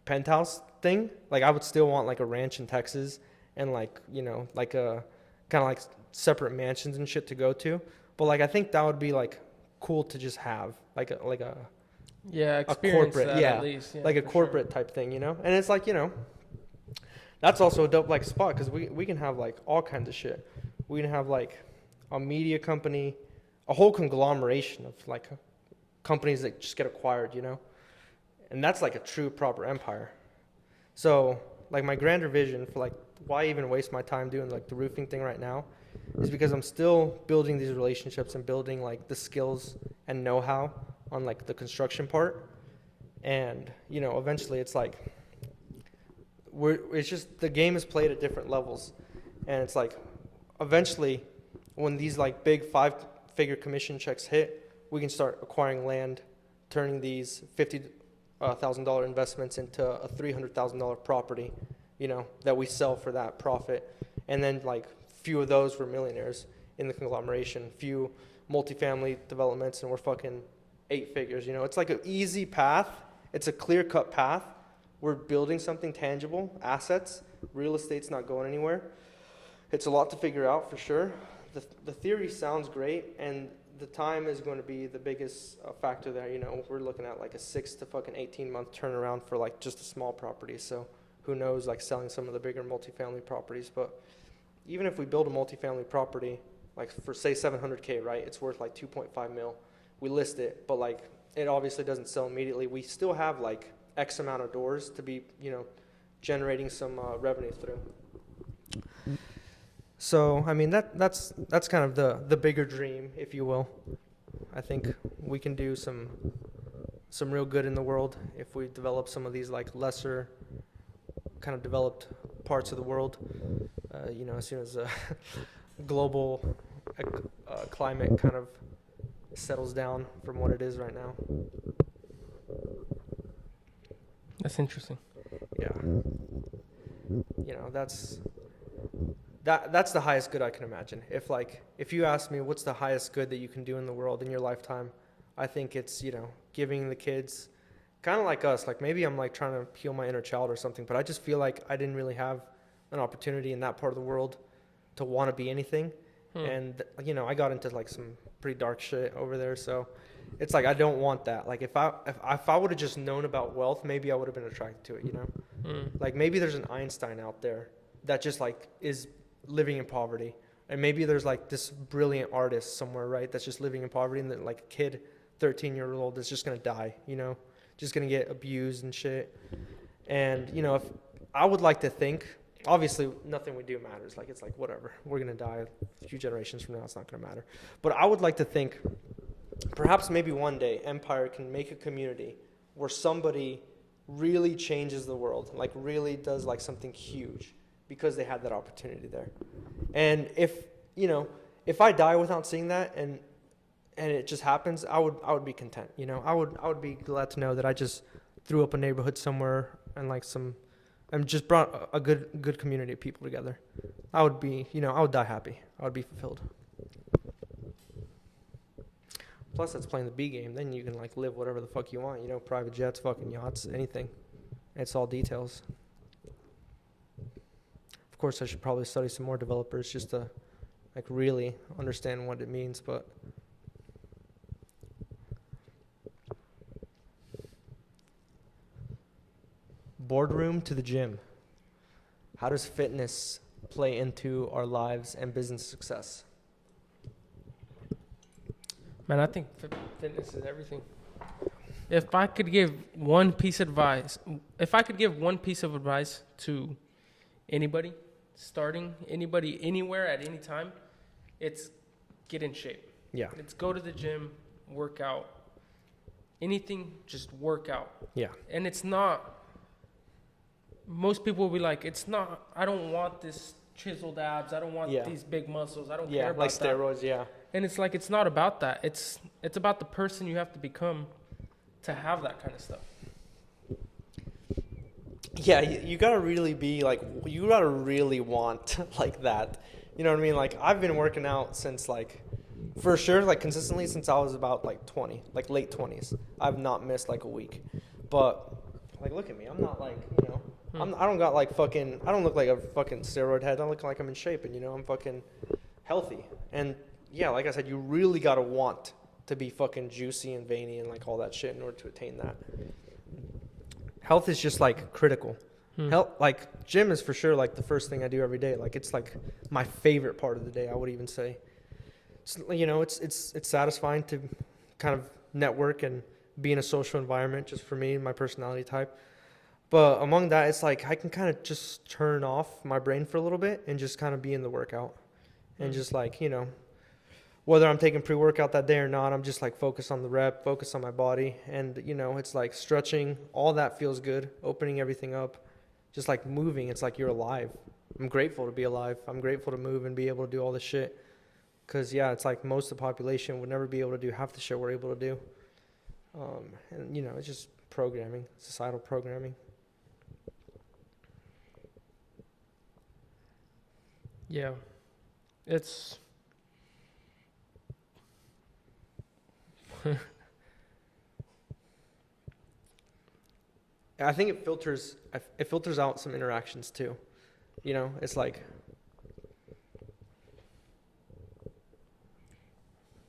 penthouse thing. Like I would still want like a ranch in Texas and like, you know, like a kind of like separate mansions and shit to go to. But like I think that would be like cool to just have like a experience corporate, that yeah, at least. Yeah, like a for corporate type thing, you know? And it's like, you know, that's also a dope like spot because we can have like all kinds of shit. We can have like a media company, a whole conglomeration of like companies that just get acquired, you know? And that's like a true proper empire. So like my grander vision for like why even waste my time doing like the roofing thing right now is because I'm still building these relationships and building like the skills and know-how on like the construction part. And, you know, eventually it's like it's just the game is played at different levels. And it's like eventually when these like big 5-figure commission checks hit, we can start acquiring land, turning these $50,000 investments into a $300,000 property, you know, that we sell for that profit. And then like few of those were millionaires in the conglomeration, few multifamily developments, and we're fucking 8 figures, you know. It's like an easy path. It's a clear-cut path. We're building something tangible, assets. Real estate's not going anywhere. It's a lot to figure out for sure. the theory sounds great, and the time is going to be the biggest factor there. You know, we're looking at like a 6 to fucking 18-month turnaround for like just a small property. So who knows, like selling some of the bigger multifamily properties. But even if we build a multifamily property, like for say 700K, right? It's worth like 2.5 mil. We list it, but like it obviously doesn't sell immediately. We still have like X amount of doors to be, you know, generating some revenue through. So I mean that's kind of the bigger dream, if you will. I think we can do some real good in the world if we develop some of these like lesser kind of developed parts of the world. You know, as soon as global climate kind of settles down from what it is right now. That's interesting. Yeah. You know, that's the highest good I can imagine. If you ask me what's the highest good that you can do in the world in your lifetime, I think it's, you know, giving the kids kind of like us, like maybe I'm like trying to heal my inner child or something, but I just feel like I didn't really have an opportunity in that part of the world to want to be anything. And, you know, I got into like some pretty dark shit over there. So it's like, I don't want that. Like if I would have just known about wealth, maybe I would have been attracted to it, you know? Like maybe there's an Einstein out there that just like is living in poverty. And maybe there's like this brilliant artist somewhere, right? That's just living in poverty, and that like a kid, 13-year-old is just going to die, you know, just going to get abused and shit. And, you know, if I would like to think, obviously nothing we do matters. Like, it's like, whatever, we're going to die a few generations from now. It's not going to matter. But I would like to think perhaps maybe one day Empire can make a community where somebody really changes the world, like really does like something huge because they had that opportunity there. And if, you know, if I die without seeing that and it just happens, I would be content. You know, I would be glad to know that I just threw up a neighborhood somewhere and like and just brought a good community of people together. I would be, you know, I would die happy. I would be fulfilled. Plus, that's playing the B game. Then you can like live whatever the fuck you want. You know, private jets, fucking yachts, anything. It's all details. Of course, I should probably study some more developers just to like really understand what it means. But boardroom to the gym. How does fitness play into our lives and business success? Man, I think fitness is everything. If I could give one piece of advice to anybody starting, anybody anywhere at any time, it's get in shape. Yeah. It's go to the gym, work out. Anything, just work out. Yeah. And it's not, most people will be like, it's not, I don't want this chiseled abs. I don't want these big muscles. I don't care about like steroids, that. And it's like, it's not about that. It's about the person you have to become to have that kind of stuff. Yeah, you gotta really be like, you gotta really want like that. You know what I mean? Like, I've been working out since like, for sure, like consistently since I was about like 20, like late 20s. I've not missed like a week. But like, look at me. I'm not like, you know, I don't got like fucking, I don't look like a fucking steroid head. I look like I'm in shape, and you know, I'm fucking healthy. And yeah, like I said, you really gotta want to be fucking juicy and veiny and like all that shit in order to attain that. Health is just like critical. Health, like gym is for sure like the first thing I do every day. Like, it's like my favorite part of the day, I would even say. So, you know, it's satisfying to kind of network and be in a social environment, just for me, my personality type. But among that, it's like I can kind of just turn off my brain for a little bit and just kind of be in the workout. And just like, you know, whether I'm taking pre-workout that day or not, I'm just like focused on the rep, focus on my body. And, you know, it's like stretching, all that feels good, opening everything up, just like moving. It's like you're alive. I'm grateful to be alive. I'm grateful to move and be able to do all this shit. Because, yeah, it's like most of the population would never be able to do half the shit we're able to do. And, you know, it's just programming, societal programming. Yeah. It's... I think it filters out some interactions too. You know, it's like,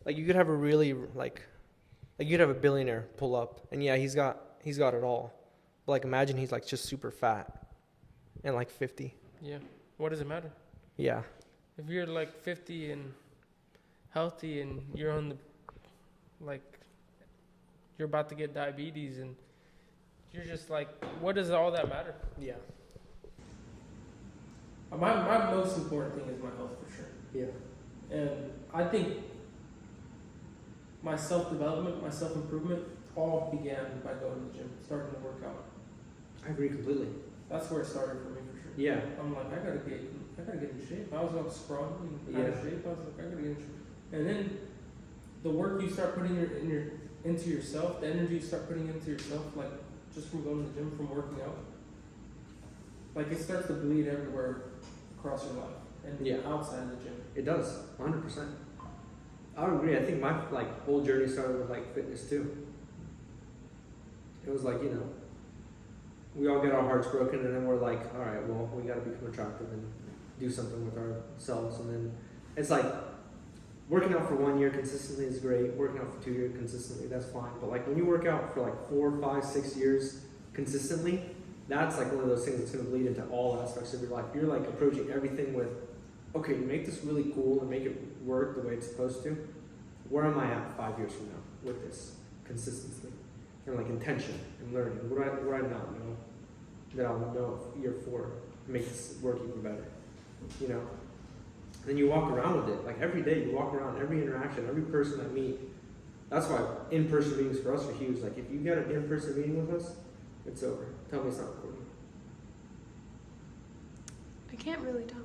Like you could have a really like you could have a billionaire pull up, and yeah, he's got it all. But like imagine he's like just super fat and like 50. Yeah. What does it matter? Yeah. If you're like 50 and healthy and you're on the, like, you're about to get diabetes and you're just like, what does all that matter? Yeah. My most important thing is my health for sure. Yeah. And I think my self-development, my self-improvement all began by going to the gym, starting to work out. I agree completely. That's where it started for me for sure. Yeah. I'm like, I gotta get in shape. I was all scrawny and out of shape. I was like, I gotta get in shape. And then the work you start putting into yourself, the energy you start putting into yourself, like just from going to the gym, from working out, like it starts to bleed everywhere across your life and outside of the gym. It does, 100%. I would agree. I think my like whole journey started with like fitness too. It was like, you know, we all get our hearts broken, and then we're like, all right, well, we got to become attractive and do something with ourselves. And then it's like working out for 1 year consistently is great. Working out for 2 years consistently, that's fine. But like when you work out for like 4, 5, 6 years consistently, that's like one of those things that's going to bleed into all aspects of your life. You're like approaching everything with, okay, make this really cool and make it work the way it's supposed to. Where am I at 5 years from now with this consistency and like intention and learning? What do I not know that I'll know year 4 to make this work even better? You know. And then you walk around with it like every day. You walk around every interaction, every person I meet. That's why in-person meetings for us are huge. Like if you get an in-person meeting with us, it's over. Tell me it's not recording. I can't really tell.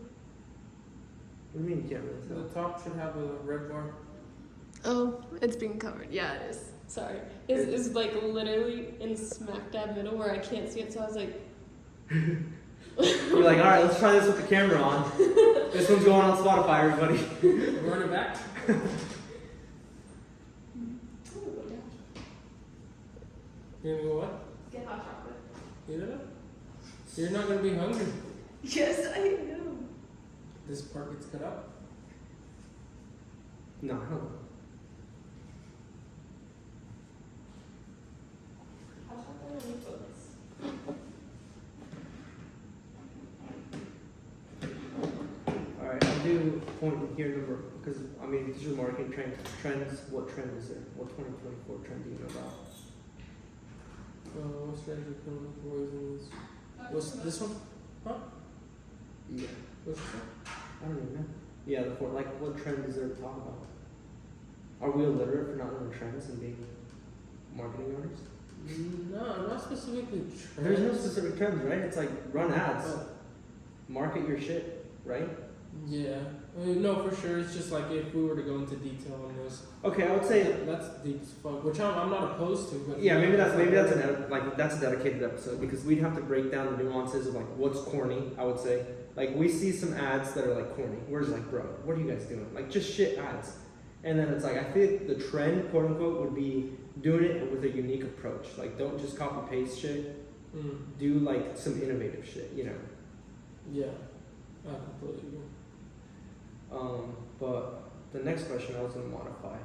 What do you mean you can't really tell? The top should have a red bar. Oh, it's being covered. Yeah, it is. Sorry. It's like literally in smack dab middle where I can't see it, so I was like... You're like, all right, let's try this with the camera on. This one's going on Spotify, everybody. Run it back. You're gonna go what? Get hot chocolate. You know? You're not gonna be hungry. Yes, I am. This part gets cut out. No, I don't know. Hot chocolate and books. All right, I'll do point here number, because I mean, these are marketing trends. What trend is there? What 2024 trend do you know about? What strategy can look for reasons? What's this one? Huh? Yeah. What's this one? I don't even know. Yeah, the like, what trend is there to talk about? Are we illiterate for not knowing trends and being marketing artists? No, not specifically trends. There's no specific trends, right? It's like run ads, Oh. market your shit, right? Yeah. No, for sure. It's just like if we were to go into detail on this. Okay, I would say That's deep as fuck, which I'm not opposed to. But yeah, maybe that's that's a dedicated episode, because we'd have to break down the nuances of like what's corny. I would say like we see some ads that are like corny. We're just like, bro, what are you guys doing? Like just shit ads. And then it's like I think the trend, quote unquote, would be doing it with a unique approach. Like don't just copy paste shit. Do like some innovative shit, you know. Yeah, I completely agree. But the next question I was gonna modify.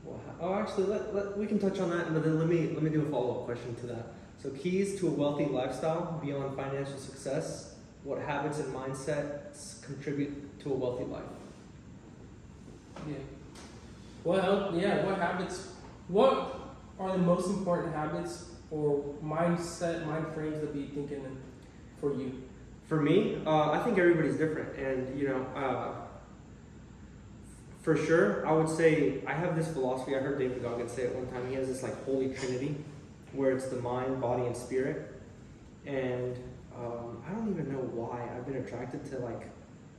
Well, actually, we can touch on that, but then let me do a follow-up question to that. So, keys to a wealthy lifestyle beyond financial success. What habits and mindsets contribute to a wealthy life? Yeah. Well, yeah. What habits? What are the most important habits or mind frames to be thinking in for you? For me, I think everybody's different, and you know, for sure, I would say I have this philosophy. I heard David Goggins say it one time. He has this like holy trinity, where it's the mind, body, and spirit. And I don't even know why I've been attracted to like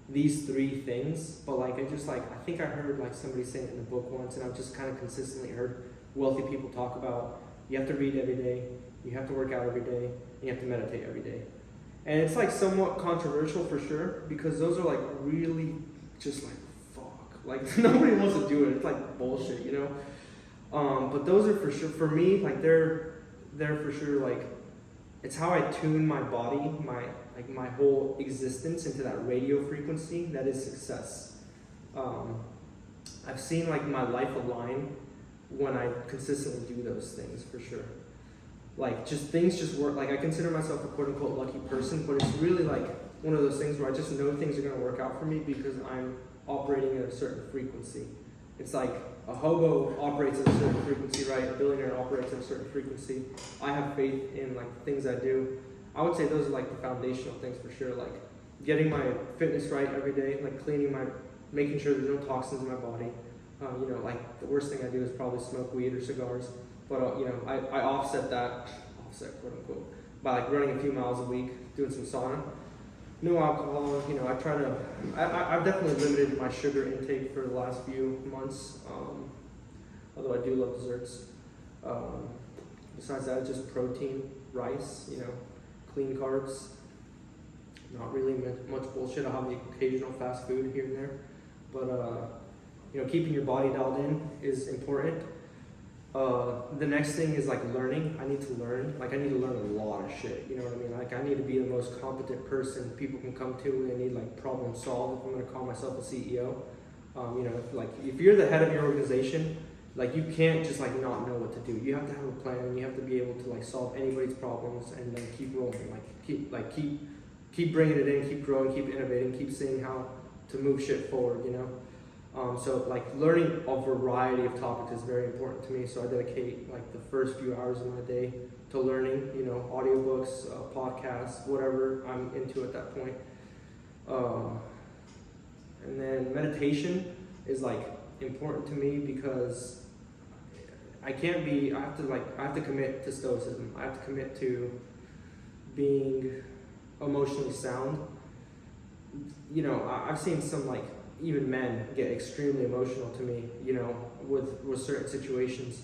these 3 things, but like I think I heard like somebody say it in a book once, and I've just kind of consistently heard wealthy people talk about you have to read every day, you have to work out every day, and you have to meditate every day. And it's like somewhat controversial for sure, because those are like really just like fuck. Like nobody wants to do it. It's like bullshit, you know? But those are for sure, for me, like they're for sure like, it's how I tune my body, my whole existence into that radio frequency that is success. I've seen like my life align when I consistently do those things for sure. Like just things just work. Like I consider myself a quote unquote lucky person, but it's really like one of those things where I just know things are gonna work out for me because I'm operating at a certain frequency. It's like a hobo operates at a certain frequency, right? A billionaire operates at a certain frequency. I have faith in like the things I do. I would say those are like the foundational things for sure. Like getting my fitness right every day, like making sure there's no toxins in my body. You know, like the worst thing I do is probably smoke weed or cigars. But you know, I offset quote unquote by like running a few miles a week, doing some sauna. No alcohol, you know, I've definitely limited my sugar intake for the last few months, although I do love desserts. Besides that, it's just protein, rice, you know, clean carbs, not really much bullshit. I'll have the occasional fast food here and there, but, you know, keeping your body dialed in is important. The next thing is like learning. I need to learn. Like I need to learn a lot of shit. You know what I mean? Like I need to be the most competent person people can come to when they need like problem solved. If I'm gonna call myself a CEO, you know, if you're the head of your organization, like you can't just like not know what to do. You have to have a plan. And you have to be able to like solve anybody's problems and then keep rolling. Keep bringing it in. Keep growing. Keep innovating. Keep seeing how to move shit forward. You know. So like learning a variety of topics is very important to me. So I dedicate like the first few hours of my day to learning, you know, audiobooks, podcasts, whatever I'm into at that point. And then meditation is like important to me because I have to commit to stoicism. I have to commit to being emotionally sound. You know, I've seen some like even men get extremely emotional to me, you know, with certain situations.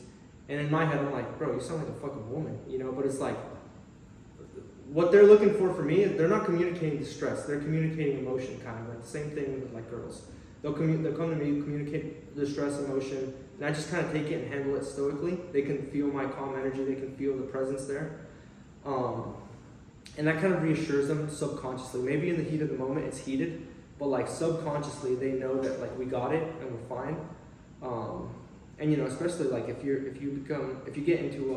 And in my head, I'm like, bro, you sound like a fucking woman, you know? But it's like, what they're looking for me is they're not communicating distress. They're communicating emotion, kind of like the same thing with like girls. They'll come to me, communicate distress, emotion, and I just kind of take it and handle it stoically. They can feel my calm energy. They can feel the presence there. And that kind of reassures them subconsciously. Maybe in the heat of the moment, it's heated, but like subconsciously they know that like we got it and we're fine. And you know, especially like if you get into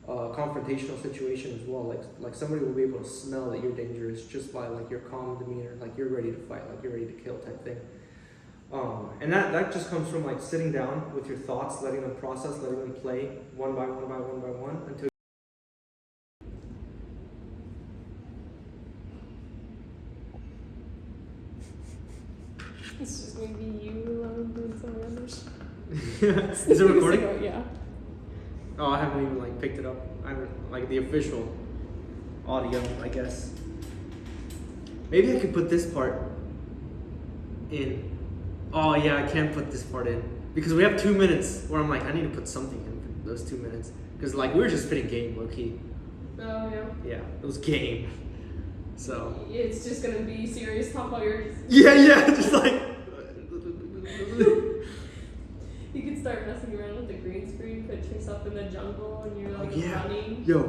a confrontational situation as well, like somebody will be able to smell that you're dangerous just by like your calm demeanor, like you're ready to fight, like you're ready to kill type thing. And that just comes from like sitting down with your thoughts, letting them process, letting them play one by one until It's just gonna be you doing some others. Is it recording? Yeah. Oh, I haven't even like picked it up. I haven't like the official audio, I guess. Maybe I could put this part in. Oh yeah, I can put this part in because we have 2 minutes where I'm like, I need to put something in for those 2 minutes because like we were just spitting game, low key. Oh yeah. Yeah, it was game. So. It's just gonna be serious talk while you're. Yeah, just like. You could start messing around with the green screen, put yourself in the jungle, and you're like running. Yo.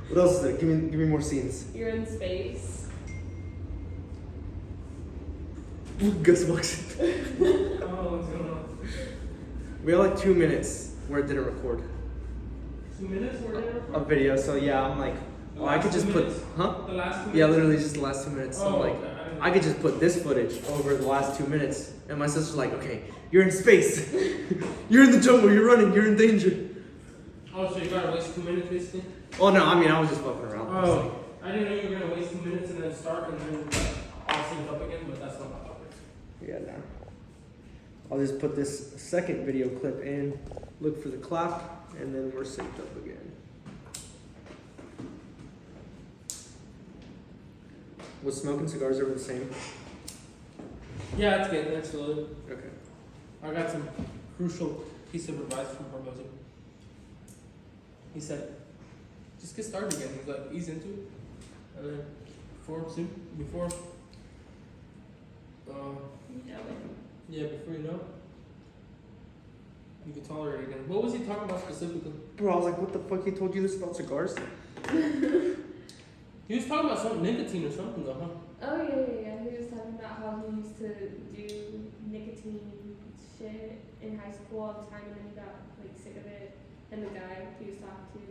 What else is there? Give me more scenes. You're in space. Gus walks in. Oh, what's going on? We have like 2 minutes where it didn't record 2 minutes? We're gonna record? a video. So yeah, I'm like, oh, I could just put, huh? The last 2 minutes? Yeah, literally just the last 2 minutes. So I'm like, okay. I could just put this footage over the last 2 minutes. And my sister's like, okay, you're in space. You're in the jungle, you're running, you're in danger. Oh, so you gotta waste 2 minutes basically? Oh no, I mean, I was just fucking around. Oh, I didn't know you were gonna waste 2 minutes and then start and then like, all sync up again, but that's not my topic. Yeah, no. I'll just put this second video clip in, look for the clap, and then we're synced up again. Was smoking cigars ever the same? Yeah, it's good. That's slowly. Okay. I got some crucial piece of advice from Barbosa. He said, just get started again. He's like, ease into it. And then before you know, you can tolerate it again. What was he talking about specifically? Bro, I was like, what the fuck? He told you this about cigars? He He was talking about something nicotine or something though, huh? Oh yeah. He was talking about how he used to do nicotine shit in high school all the time, and then he got like sick of it. And the guy he was talking to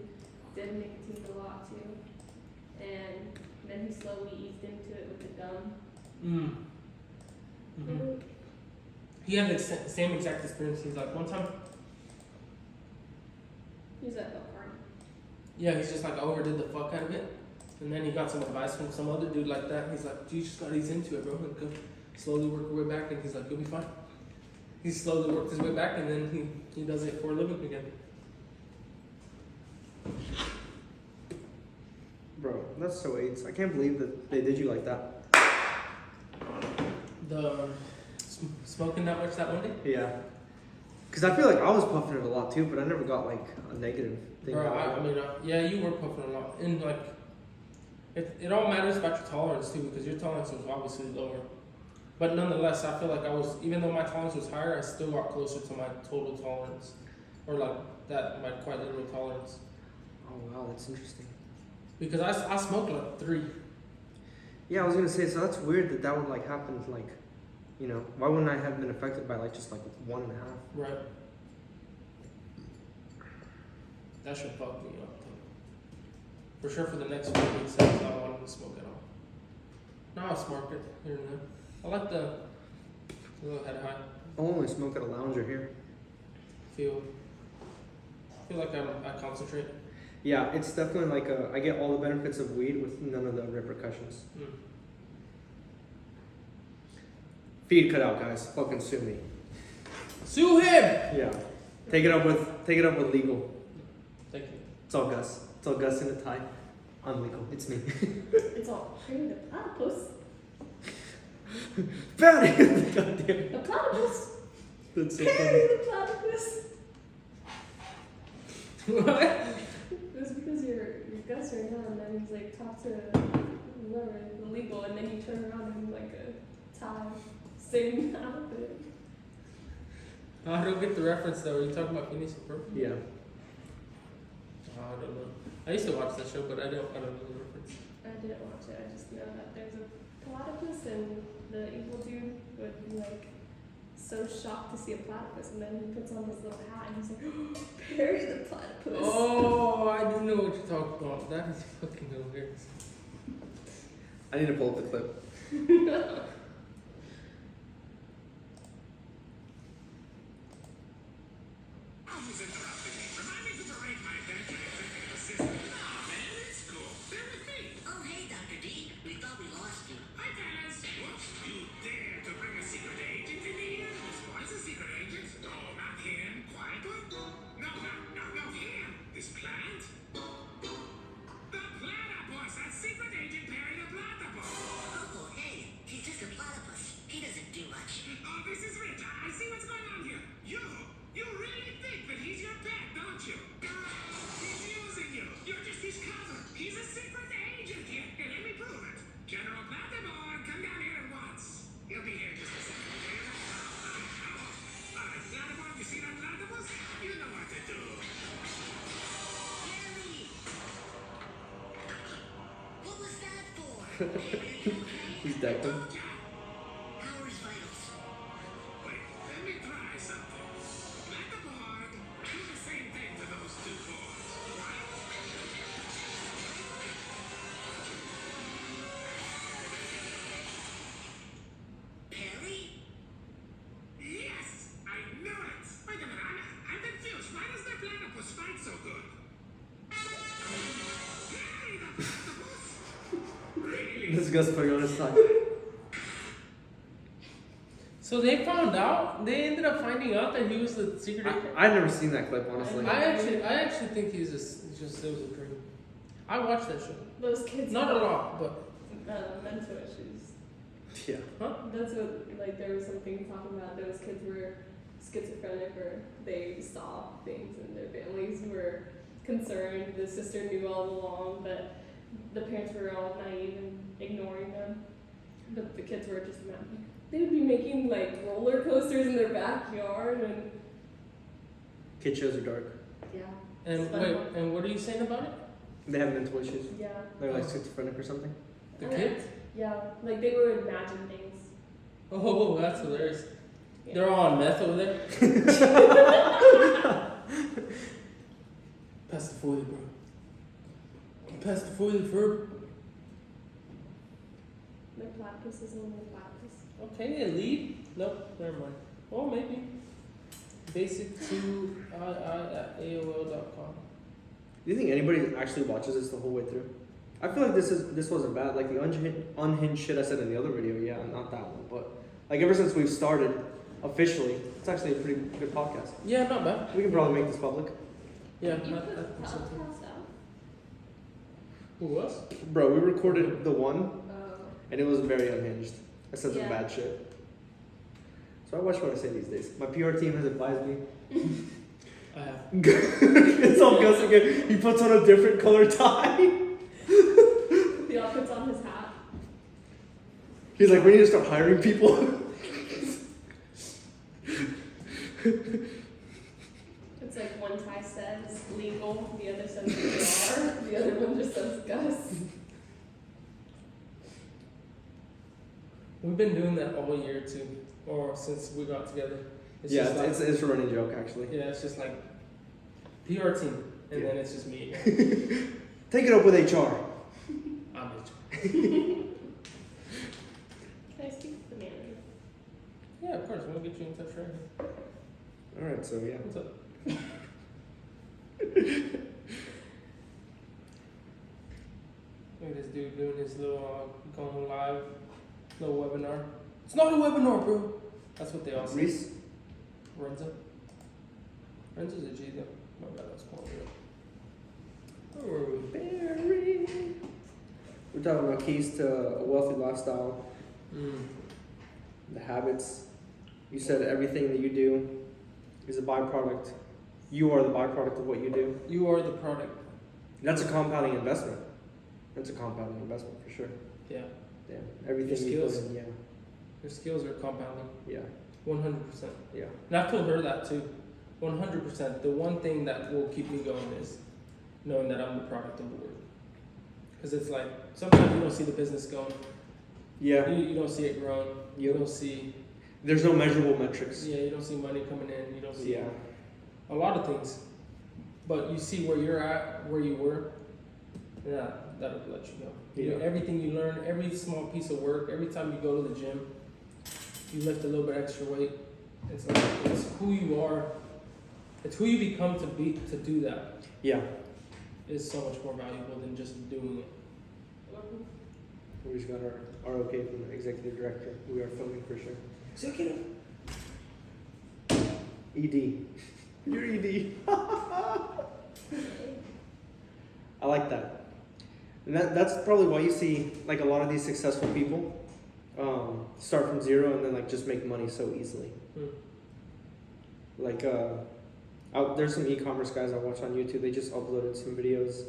did nicotine a lot too, and then he slowly eased into it with the gum. Mm-hmm. He had the same exact experience. He's like, one time, He's at the party. yeah, he's just like, I overdid the fuck out of it. And then he got some advice from some other dude like that. He's like, you just gotta ease into it, bro. And go slowly work your way back. And he's like, you'll be fine. He slowly worked his way back, and then he does it for a living again. Bro, that's so AIDS. I can't believe that they did you like that. The smoking that much that one day? Yeah. Cause I feel like I was puffing it a lot too, but I never got like a negative thing. Bro, out of I it. mean, yeah, you were puffing a lot. And like, it all matters about your tolerance too, because your tolerance was obviously lower. But nonetheless, I feel like I was, even though my tolerance was higher, I still got closer to my total tolerance. Or like that, my quite literal tolerance. Oh wow, that's interesting. Because I smoked like 3. Yeah, I was gonna say, so that's weird that that would like happen. Like, you know, why wouldn't I have been affected by like just like 1.5? Right. That should fuck me up too. For sure for the next few weeks, I wanted to smoke at all. Now I smoke it here and there. I like the little head high I'll only smoke at a lounger here. feel. I feel like I concentrate. Yeah, it's definitely like I get all the benefits of weed with none of the repercussions. Feed cut out, guys. Fucking sue me. Sue him! Yeah. Take it up with legal. Thank you. It's all Gus. It's all Gus in a tie. I'm legal. It's me. It's all Harry the platypus. Patty! God damn it. The platypus. That's so Harry funny. the platypus. What? It was because your Gus right now, and then he's like talk to whoever the legal, and then you turn around and he's like a tie, same outfit. I don't get the reference though. Are you talking about Phineas and Ferb? Yeah. I don't know. I used to watch that show, but I don't know the reference. I didn't watch it. I just know that there's a platypus, and the evil dude would be like so shocked to see a platypus, and then he puts on this little hat, and he's like, Perry the platypus. Oh, I do know what you're talking about. That is fucking hilarious. I need to pull up the clip. He's decked him. This Gus putting on his tie. So they found out. They ended up finding out that he was the secret agent. I've never seen that clip, honestly. I actually think he's just it was a dream. I watched that show. Those kids. Not a lot, but mental issues. Yeah. That's what, like, there was something talking about those kids were schizophrenic, or they saw things and their families were concerned. The sister knew all along, but the parents were all naive and ignoring them. But the kids were just not. They would be making like roller coasters in their backyard, and Kid shows are dark. yeah. and It's fun. wait, and what are you saying about it? They have mental issues. Yeah. They're like schizophrenic or something. The kids? Yeah, like they would imagine things. Oh, that's hilarious. Yeah. They're all on meth over there. Pass the foil, bro. Pass the foil, bro. My platypus is on my platypus. Okay, and lead? Nope, never mind. Well, maybe. Basic2ii at AOL.com. Do you think anybody actually watches this the whole way through? I feel like this wasn't bad. Like the unhinged shit I said in the other video, yeah, not that one, but like ever since we've started officially, it's actually a pretty good podcast. Yeah, not bad. We can probably make this public. Yeah, You not put that the something. podcast out? Who was? Bro, we recorded the one Oh. and it was very unhinged. I said some Yeah. bad shit. So I watch what I say these days. My PR team has advised me. I have. It's all Gus again. He puts on a different color tie. He all puts on his hat. He's like, we need to start hiring people. It's like one tie says legal, the other says PR, the other one just says Gus. We've been doing that all year too, or since we got together. It's Yeah, just like, it's a running joke actually. yeah, it's just like PR team, and Yeah. then it's just me. Take it up with HR. I'm it. Can I speak to the manager? Yeah, of course. We'll get you in touch right now. All right, so yeah. What's up? Look at this dude doing his little going live, little webinar. It's not a webinar, bro. That's what they all say. Reese, Renzo. Renzo's a G though. My bad, I was calling it. Where were we? Barry. We're talking about keys to a wealthy lifestyle, the habits. You said everything that you do is a byproduct. You are the byproduct of what you do. You are the product. That's a compounding investment. That's a compounding investment for sure. Yeah. Yeah. Everything you skills. put in, yeah. Your skills are compounding. Yeah. 100%. Yeah. And I've told her that too. 100%. The one thing that will keep me going is knowing that I'm the product of the work. Because it's like, sometimes you don't see the business going. Yeah. You don't see it growing. You Yep. don't see, There's no measurable metrics. yeah, you don't see money coming in. You don't see Yeah. a lot of things. But you see where you're at, where you were. Yeah, that'll let you know. You know, Yeah. everything you learn, every small piece of work, every time you go to the gym, you lift a little bit extra weight. It's like, it's who you are. It's who you become to do that Yeah. is so much more valuable than just doing it. We just got our okay from the executive director. We are filming for sure. Executive. ED. You're ED. I like that. And that's probably why you see like a lot of these successful people start from zero and then like just make money so easily. Like there's some e-commerce guys I watch on YouTube. They just uploaded some videos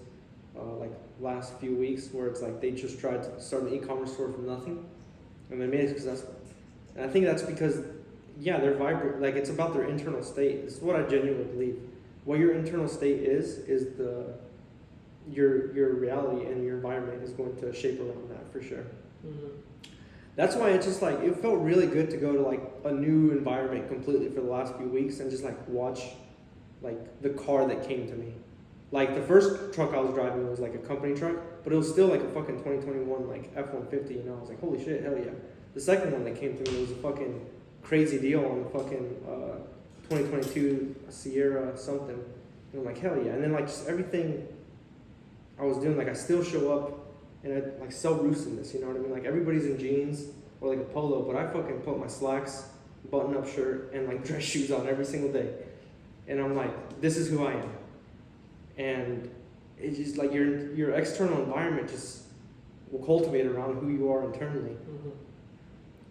like last few weeks where it's like they just tried to start an e-commerce store from nothing and they made it successful. And I think that's because yeah, they're vibrant. Like it's about their internal state. This is what I genuinely believe. What your internal state is your reality and your environment is going to shape around that for sure. Mm-hmm. That's why it's just like it felt really good to go to like a new environment completely for the last few weeks and just like watch like the car that came to me. Like the first truck I was driving was like a company truck, but it was still like a fucking 2021 like F-150, you know. I was like, holy shit, hell yeah. The second one that came to me was a fucking crazy deal on the fucking 2022 Sierra something. And I'm like, hell yeah. And then like just everything I was doing, like I still show up and I like sell roofs in this, you know what I mean? Like everybody's in jeans or like a polo, but I fucking put my slacks, button up shirt, and like dress shoes on every single day. And I'm like, this is who I am. And it's just like your external environment just will cultivate around who you are internally. Mm-hmm.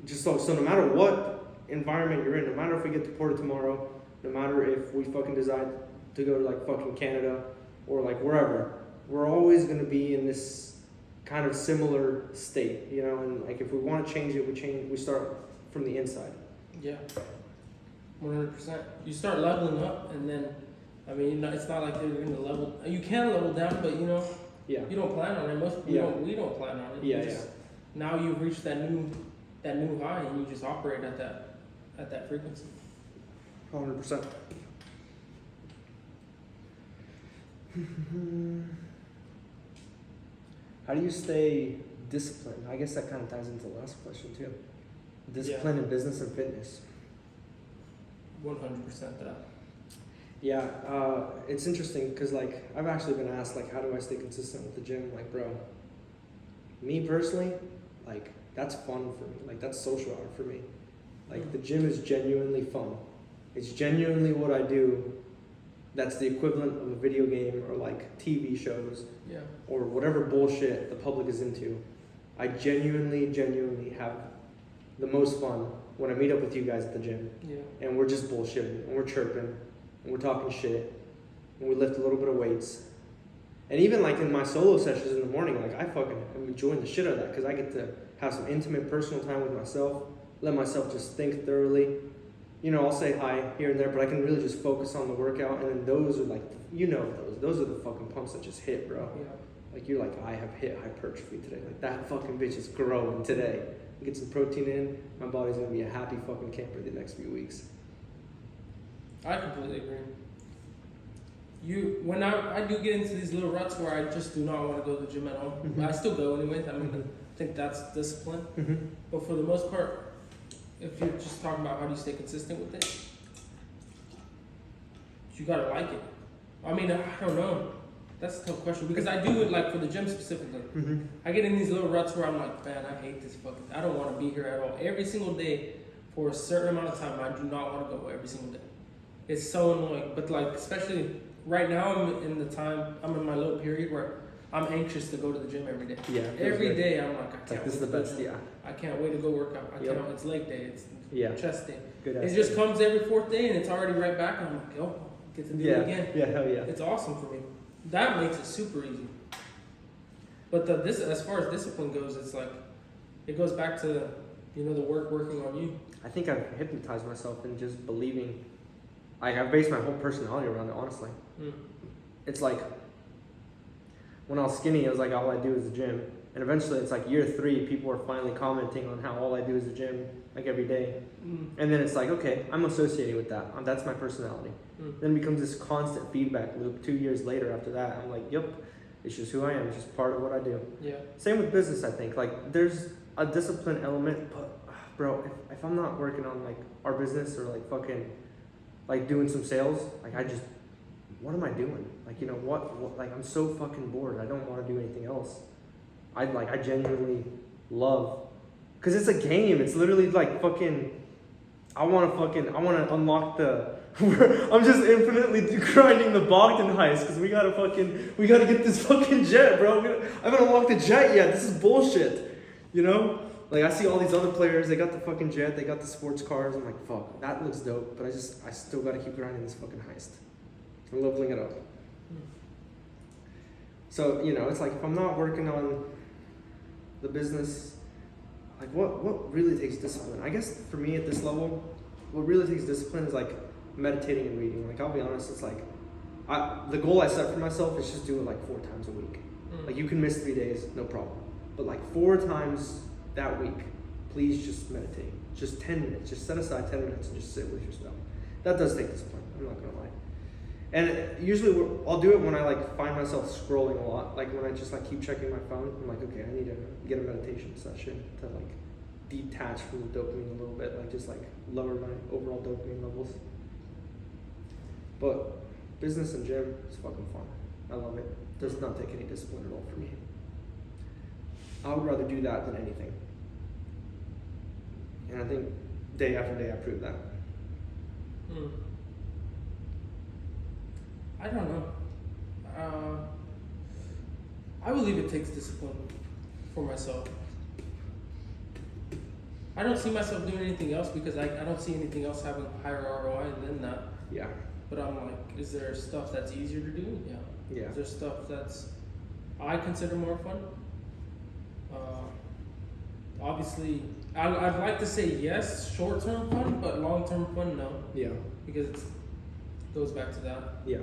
Just so no matter what environment you're in, no matter if we get deported tomorrow, no matter if we fucking decide to go to like fucking Canada or like wherever, we're always gonna be in this kind of similar state, you know. And like if we want to change it, we start from the inside. Yeah. 100%. You start leveling up, and then, I mean, it's not like you're gonna level. You can level down, but you know, Yeah. You don't plan on it. Most people Yeah. don't. We don't plan on it. Yeah, You just, now you've reached that new high, and you just operate at that frequency. 100%. How do you stay disciplined? I guess that kind of ties into the last question too. Discipline in business and fitness. 100% that. Yeah, it's interesting because like I've actually been asked like how do I stay consistent with the gym? Like, bro, me personally, like that's fun for me. Like that's social hour for me. Like the gym is genuinely fun. It's genuinely what I do. That's the equivalent of a video game or like TV shows Yeah. or whatever bullshit the public is into. I genuinely have the most fun when I meet up with you guys at the gym Yeah. and we're just bullshitting and we're chirping and we're talking shit and we lift a little bit of weights. And even like in my solo sessions in the morning, like I fucking am enjoying the shit out of that because I get to have some intimate personal time with myself, let myself just think thoroughly. You know, I'll say hi here and there, but I can really just focus on the workout. And then those are like, you know, those are the fucking pumps that just hit, bro. Yeah. Like you're like, I have hit hypertrophy today. Like that fucking bitch is growing today. Get some protein in, my body's gonna be a happy fucking camper the next few weeks. I completely agree. When I do get into these little ruts where I just do not want to go to the gym at all. Mhm. I still go anyway. I mean, Mhm. I think that's discipline. Mm-hmm. But for the most part, if you're just talking about how do you stay consistent with it, you gotta like it. I mean, I don't know. That's a tough question because I do it like for the gym specifically. Mm-hmm. I get in these little ruts where I'm like, man, I hate this fucking. I don't want to be here at all. Every single day, for a certain amount of time, I do not want to go every single day. It's so annoying. But like, especially right now, I'm in my little period where I'm anxious to go to the gym every day. Yeah. Every day, I'm like, I It's can't. like this is wait the to go best. to the gym. Yeah. I can't wait to go work out. I Yep. can't. It's leg day. It's Yeah. chest day. Good. It just comes every fourth day, and it's already right back. And I'm like, yo, get to do it again. Yeah. Hell yeah. It's awesome for me. That makes it super easy. But this, as far as discipline goes, it's like it goes back to the working on you. I think I've hypnotized myself in just believing. Like I've based my whole personality around it. Honestly, it's like when I was skinny, it was like all I do is the gym. And eventually, it's like year 3, people are finally commenting on how all I do is the gym, like every day. And then it's like, okay, I'm associated with that. That's my personality. Then it becomes this constant feedback loop. 2 years later after that, I'm like, yep, it's just who I am. It's just part of what I do. Yeah. Same with business, I think. Like, there's a discipline element, but, bro, if I'm not working on, like, our business or, like, fucking, like, doing some sales, like, what am I doing? Like, you know, what like, I'm so fucking bored. I don't want to do anything else. I genuinely love, because it's a game. It's literally like fucking, I want to unlock the, I'm just infinitely grinding the Bogdan heist because we gotta get this fucking jet, bro. I haven't unlocked the jet yet. This is bullshit, you know? Like I see all these other players, they got the fucking jet, they got the sports cars. I'm like, fuck, that looks dope, but I still gotta keep grinding this fucking heist. I'm leveling it up. So, you know, it's like if I'm not working on the business, like what really takes discipline? I guess for me at this level, what really takes discipline is like meditating and reading. Like I'll be honest, it's like the goal I set for myself is just do it like 4 times a week. Like you can miss 3 days, no problem. But like 4 times that week, please just meditate. Just 10 minutes. Just set aside 10 minutes and just sit with yourself. That does take discipline. I'm not gonna lie. And usually I'll do it when I like find myself scrolling a lot. Like when I just like keep checking my phone, I'm like, okay, I need to get a meditation session to like detach from the dopamine a little bit, like just like lower my overall dopamine levels. But business and gym is fucking fun. I love it. Does not take any discipline at all for me. I would rather do that than anything. And I think day after day I prove that. I don't know. I believe it takes discipline for myself. I don't see myself doing anything else because I don't see anything else having higher ROI than that. Yeah. But I'm like, is there stuff that's easier to do? Yeah. Yeah. Is there stuff that's I consider more fun? Obviously, I'd like to say yes, short-term fun, but long-term fun, no. Yeah. Because it goes back to that. Yeah.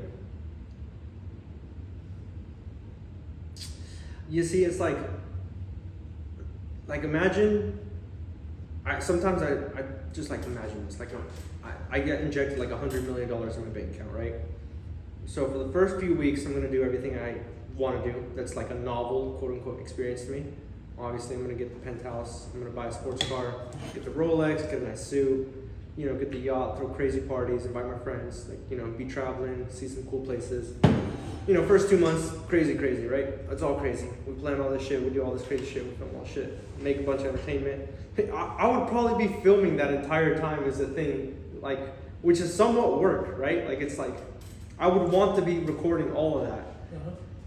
you see, it's like imagine. Sometimes I just like imagine this. Like I get injected like $100 million in my bank account, right? So for the first few weeks, I'm gonna do everything I want to do. That's like a novel, quote unquote, experience to me. Obviously, I'm gonna get the penthouse. I'm gonna buy a sports car, get the Rolex, get a nice suit. You know, get the yacht, throw crazy parties, invite my friends. Like, you know, be traveling, see some cool places. You know, first 2 months, crazy, right? It's all crazy. We plan all this shit. We do all this crazy shit. We film all shit. Make a bunch of entertainment. I would probably be filming that entire time as a thing, like, which is somewhat work, right? Like, it's like, I would want to be recording all of that.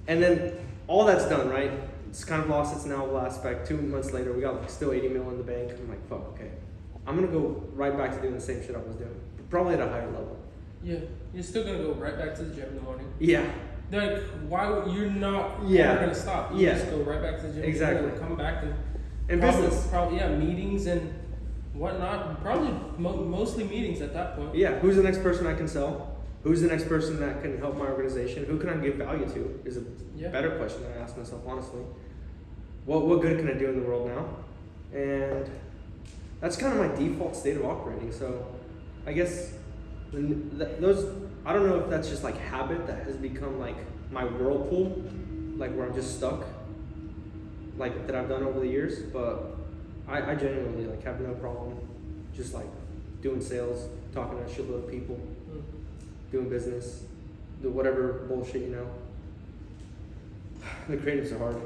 And then all that's done, right? It's kind of lost its novel aspect. 2 months later, we got like still 80 mil in the bank. I'm like, fuck, okay. I'm gonna go right back to doing the same shit I was doing, but probably at a higher level. Yeah, you're still gonna go right back to the gym in the morning. Yeah. Like, why would you're not Yeah. ever gonna stop? You Yeah. just go right back to the gym. Exactly. You're gonna come back and Business. probably meetings and whatnot. Probably mostly meetings at that point. Yeah. Who's the next person I can sell? Who's the next person that can help my organization? Who can I give value to? Is a better question that I ask myself honestly. What good can I do in the world now? And that's kind of my default state of operating. So I guess those, I don't know if that's just like habit that has become like my whirlpool, like where I'm just stuck, like that I've done over the years. But I genuinely like have no problem just like doing sales, talking to a shitload of people, doing business, do whatever bullshit, you know. The creatives are hard.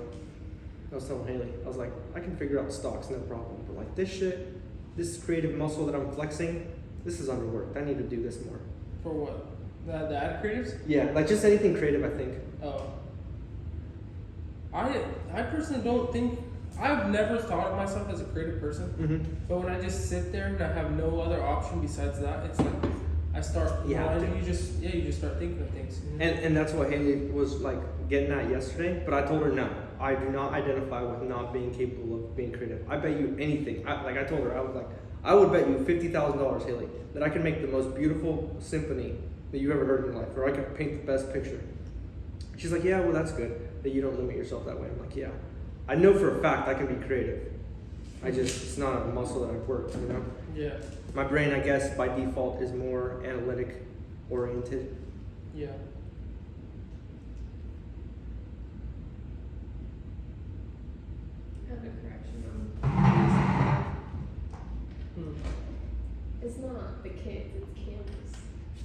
I was telling Haley, I was like, I can figure out stocks, no problem. But like this shit, this creative muscle that I'm flexing, this is underworked. I need to do this more. For what? The ad creatives? Yeah, like just anything creative, I think. Oh. I personally don't think, I've never thought of myself as a creative person. Mm-hmm. But when I just sit there and I have no other option besides that, it's like I start. You just start thinking of things. You know? And that's what Haley was like getting at yesterday. But I told her no, I do not identify with not being capable of being creative. I bet you anything. I told her I would bet you $50,000, Haley, that I can make the most beautiful symphony that you ever heard in your life, or I could paint the best picture. She's like, yeah, well that's good that you don't limit yourself that way. I'm like, yeah, I know for a fact I can be creative. It's not a muscle that I've worked, you know. Yeah. My brain, I guess, by default, is more analytic oriented. Yeah. I have a correction on. It's not the kids, it's Candace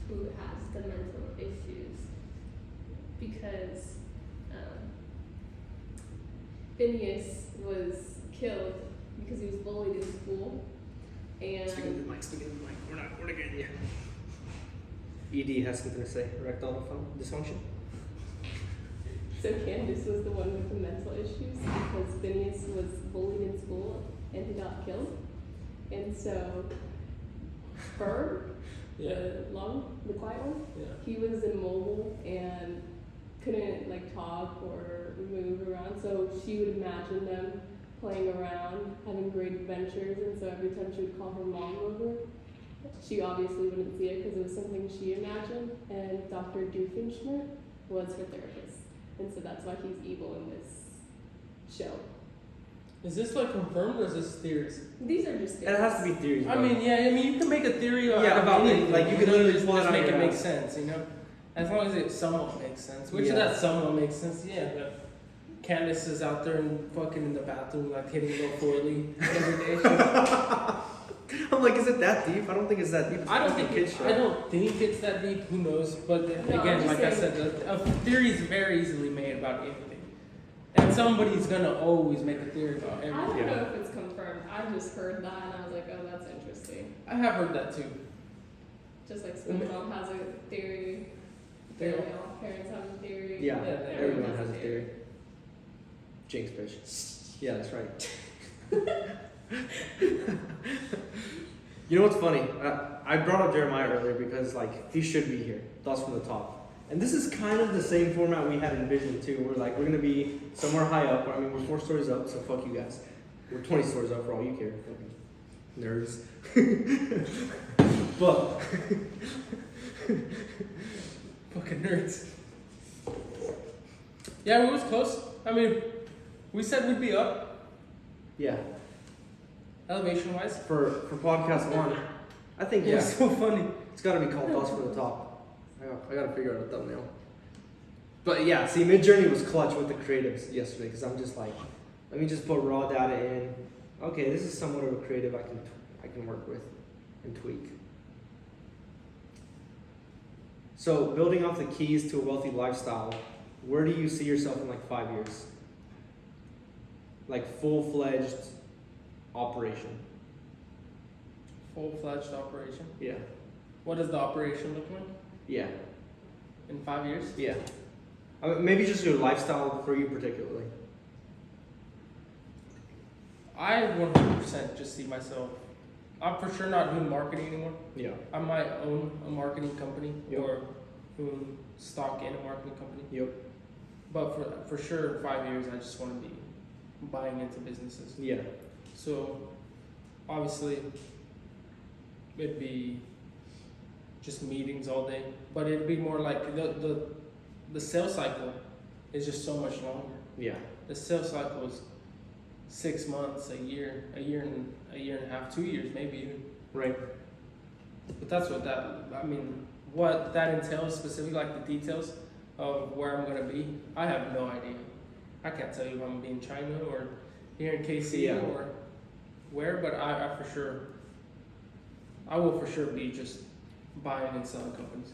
who has the mental issues because Phineas was killed because he was bullied in school, and Speaking of the mic, we're not getting you. ED has something to say. Erectile dysfunction. so Candace was the one with the mental issues because Phineas was bullied in school and he got killed, and so Ferb, the quiet one, he was immobile and couldn't like talk or move around, so she would imagine them playing around, having great adventures, and so every time she would call her mom over, she obviously wouldn't see it because it was something she imagined, and Dr. Doofenshmirtz was her therapist, and so that's why he's evil in this show. Is this like confirmed or is this theories? These are just theories. It has to be theories. I bro. mean, you can make a theory about anything. like you can literally pull it just out make of it your make ass. sense, you know. As long as it somewhat makes sense, which Yeah. that somewhat makes sense, yeah. But Candace is out there and fucking in the bathroom, like hitting little foily every day. I'm like, is it that deep? I don't think it's that deep. It's I don't a think kid's show. it's that deep. Who knows? But then No, I'm again, just like I saying- said, a theory is very easily made about anything, and somebody's gonna always make a theory about I everything. don't know if it's confirmed. I just heard that and I was like, oh, that's interesting. I have heard that too. Just like SpongeBob has a theory. All parents have a theory. Yeah, Yeah, everyone has a theory. Jinx, bitch. Yeah, that's right. You know what's funny? I brought up Jeremiah earlier because like he should be here. Thoughts from the top. And this is kind of the same format we had in Vision too. We're gonna be somewhere high up. I mean, we're 4 stories up, so fuck you guys. We're 20 stories up for all you care. Fucking nerds. But Fucking nerds. Yeah, we was close. I mean, We said we'd be up Yeah. elevation wise. For podcast 1, I think It was so funny. it's got to be called Bus for the Top. I got to figure out a thumbnail. But yeah, see, Midjourney was clutch with the creatives yesterday because I'm just like, let me just put raw data in. Okay, this is somewhat of a creative I can work with and tweak. So building off the keys to a wealthy lifestyle, where do you see yourself in like 5 years? Like full-fledged operation. Full fledged operation. Yeah. What does the operation look like Yeah. in 5 years? Yeah. Maybe just your lifestyle for you particularly. I 100% just see myself. I'm for sure not doing marketing anymore. Yeah. I might own a marketing company Yep. or own stock in a marketing company. Yep. But for sure, in 5 years, I just want to be buying into businesses. Yeah. So obviously, it'd be just meetings all day, but it'd be more like the sales cycle is just so much longer. Yeah. The sales cycle is 6 months, a year and a half, 2 years, maybe even. Right. But that's what what that entails specifically, like the details of where I'm gonna be. I have no idea. I can't tell you if I'm gonna be in China or here in KC Yeah. or where, but I will for sure be just buying and selling companies.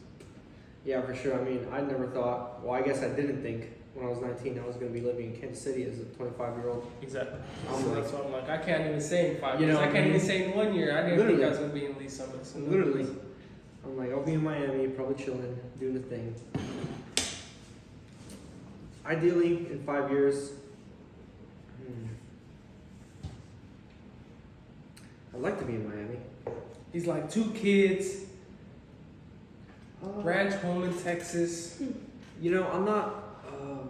Yeah, for sure. I mean, I never thought, well, I guess I didn't think when I was 19 I was going to be living in Kansas City as a 25-year-old. Exactly. I'm So like- that's why I'm like, I can't even say in 5 You years. know, I can't even say in 1 year. I didn't think I literally. was gonna be in Lee Summit. So Literally. I'm like, I'll be in Miami, probably chilling, doing the thing. Ideally, in 5 years, I'd like to be in Miami. He's like 2 kids, Uh, ranch home in Texas. You know, I'm not,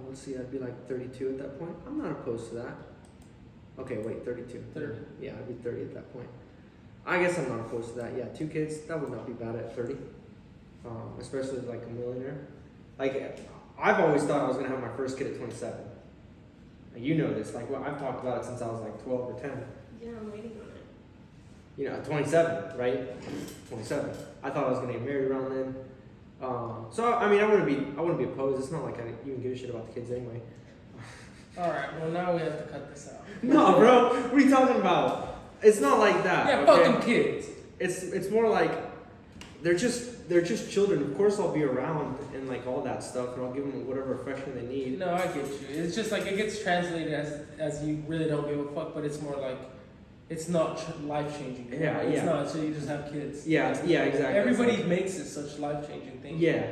let's see, I'd be like 32 at that point. I'm not opposed to that. Okay, wait, 32. 30. Yeah, I'd be 30 at that point. I guess I'm not opposed to that. Yeah, 2 kids, that would not be bad at 30. Especially like a millionaire. Like, I've always thought I was going to have my first kid at 27. Like, you know this. Like, well, I've talked about it since I was like 12 or 10. Yeah, I'm waiting on it. You know, at 27, right? 27. I thought I was going to get married around then. So, I mean, I wouldn't be opposed. It's not like I even give a shit about the kids anyway. All right. Well, now we have to cut this out. No, bro. What are you talking about? It's not like that. Yeah, okay? fuck them kids. It's more like they're just children. Of course, I'll be around and like all that stuff, and I'll give them whatever refreshment they need. No, I get you. It's just like it gets translated as you really don't give a fuck, but it's more like it's not life changing. Yeah, It's yeah. not. So you just have kids. Yeah, yeah, exactly. Everybody It's like- makes it such life changing thing. Yeah,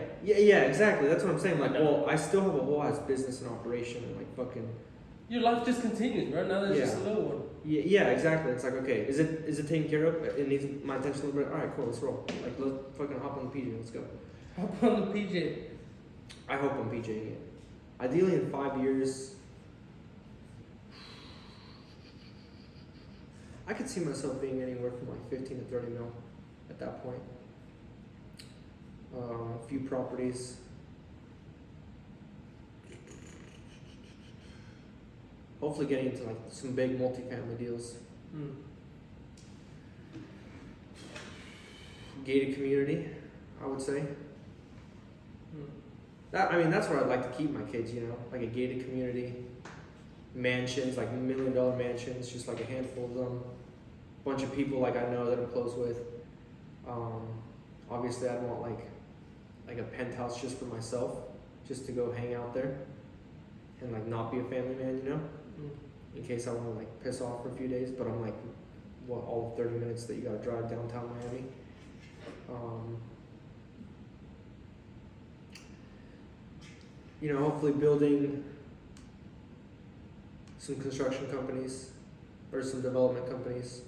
exactly. That's what I'm saying. Like, I know. well, I still have a whole ass business in operation, and like fucking. Your life just continues, bro. Now there's just a Yeah. little one. Yeah, exactly. It's like, okay, is it taken care of? It needs my attention a little bit. All right, cool. Let's roll. Like, let's fucking hop on the PJ. Let's go. Hop on the PJ. I hope I'm PJing it. Ideally, in 5 years, I could see myself being anywhere from like 15 to 30 mil at that point. A few properties. Hopefully, getting into like some big multifamily deals. Hmm. Gated community, I would say. Hmm. That's where I'd like to keep my kids, you know, like a gated community, mansions, like $1 million mansions, just like a handful of them, bunch of people like I know that I'm close with. Obviously, I'd want like a penthouse just for myself, just to go hang out there, and like not be a family man, you know, Hmm. in case I want to like piss off for a few days. But I'm like, what, all of 30 minutes that you gotta drive downtown Miami. You know, hopefully building some construction companies or some development companies.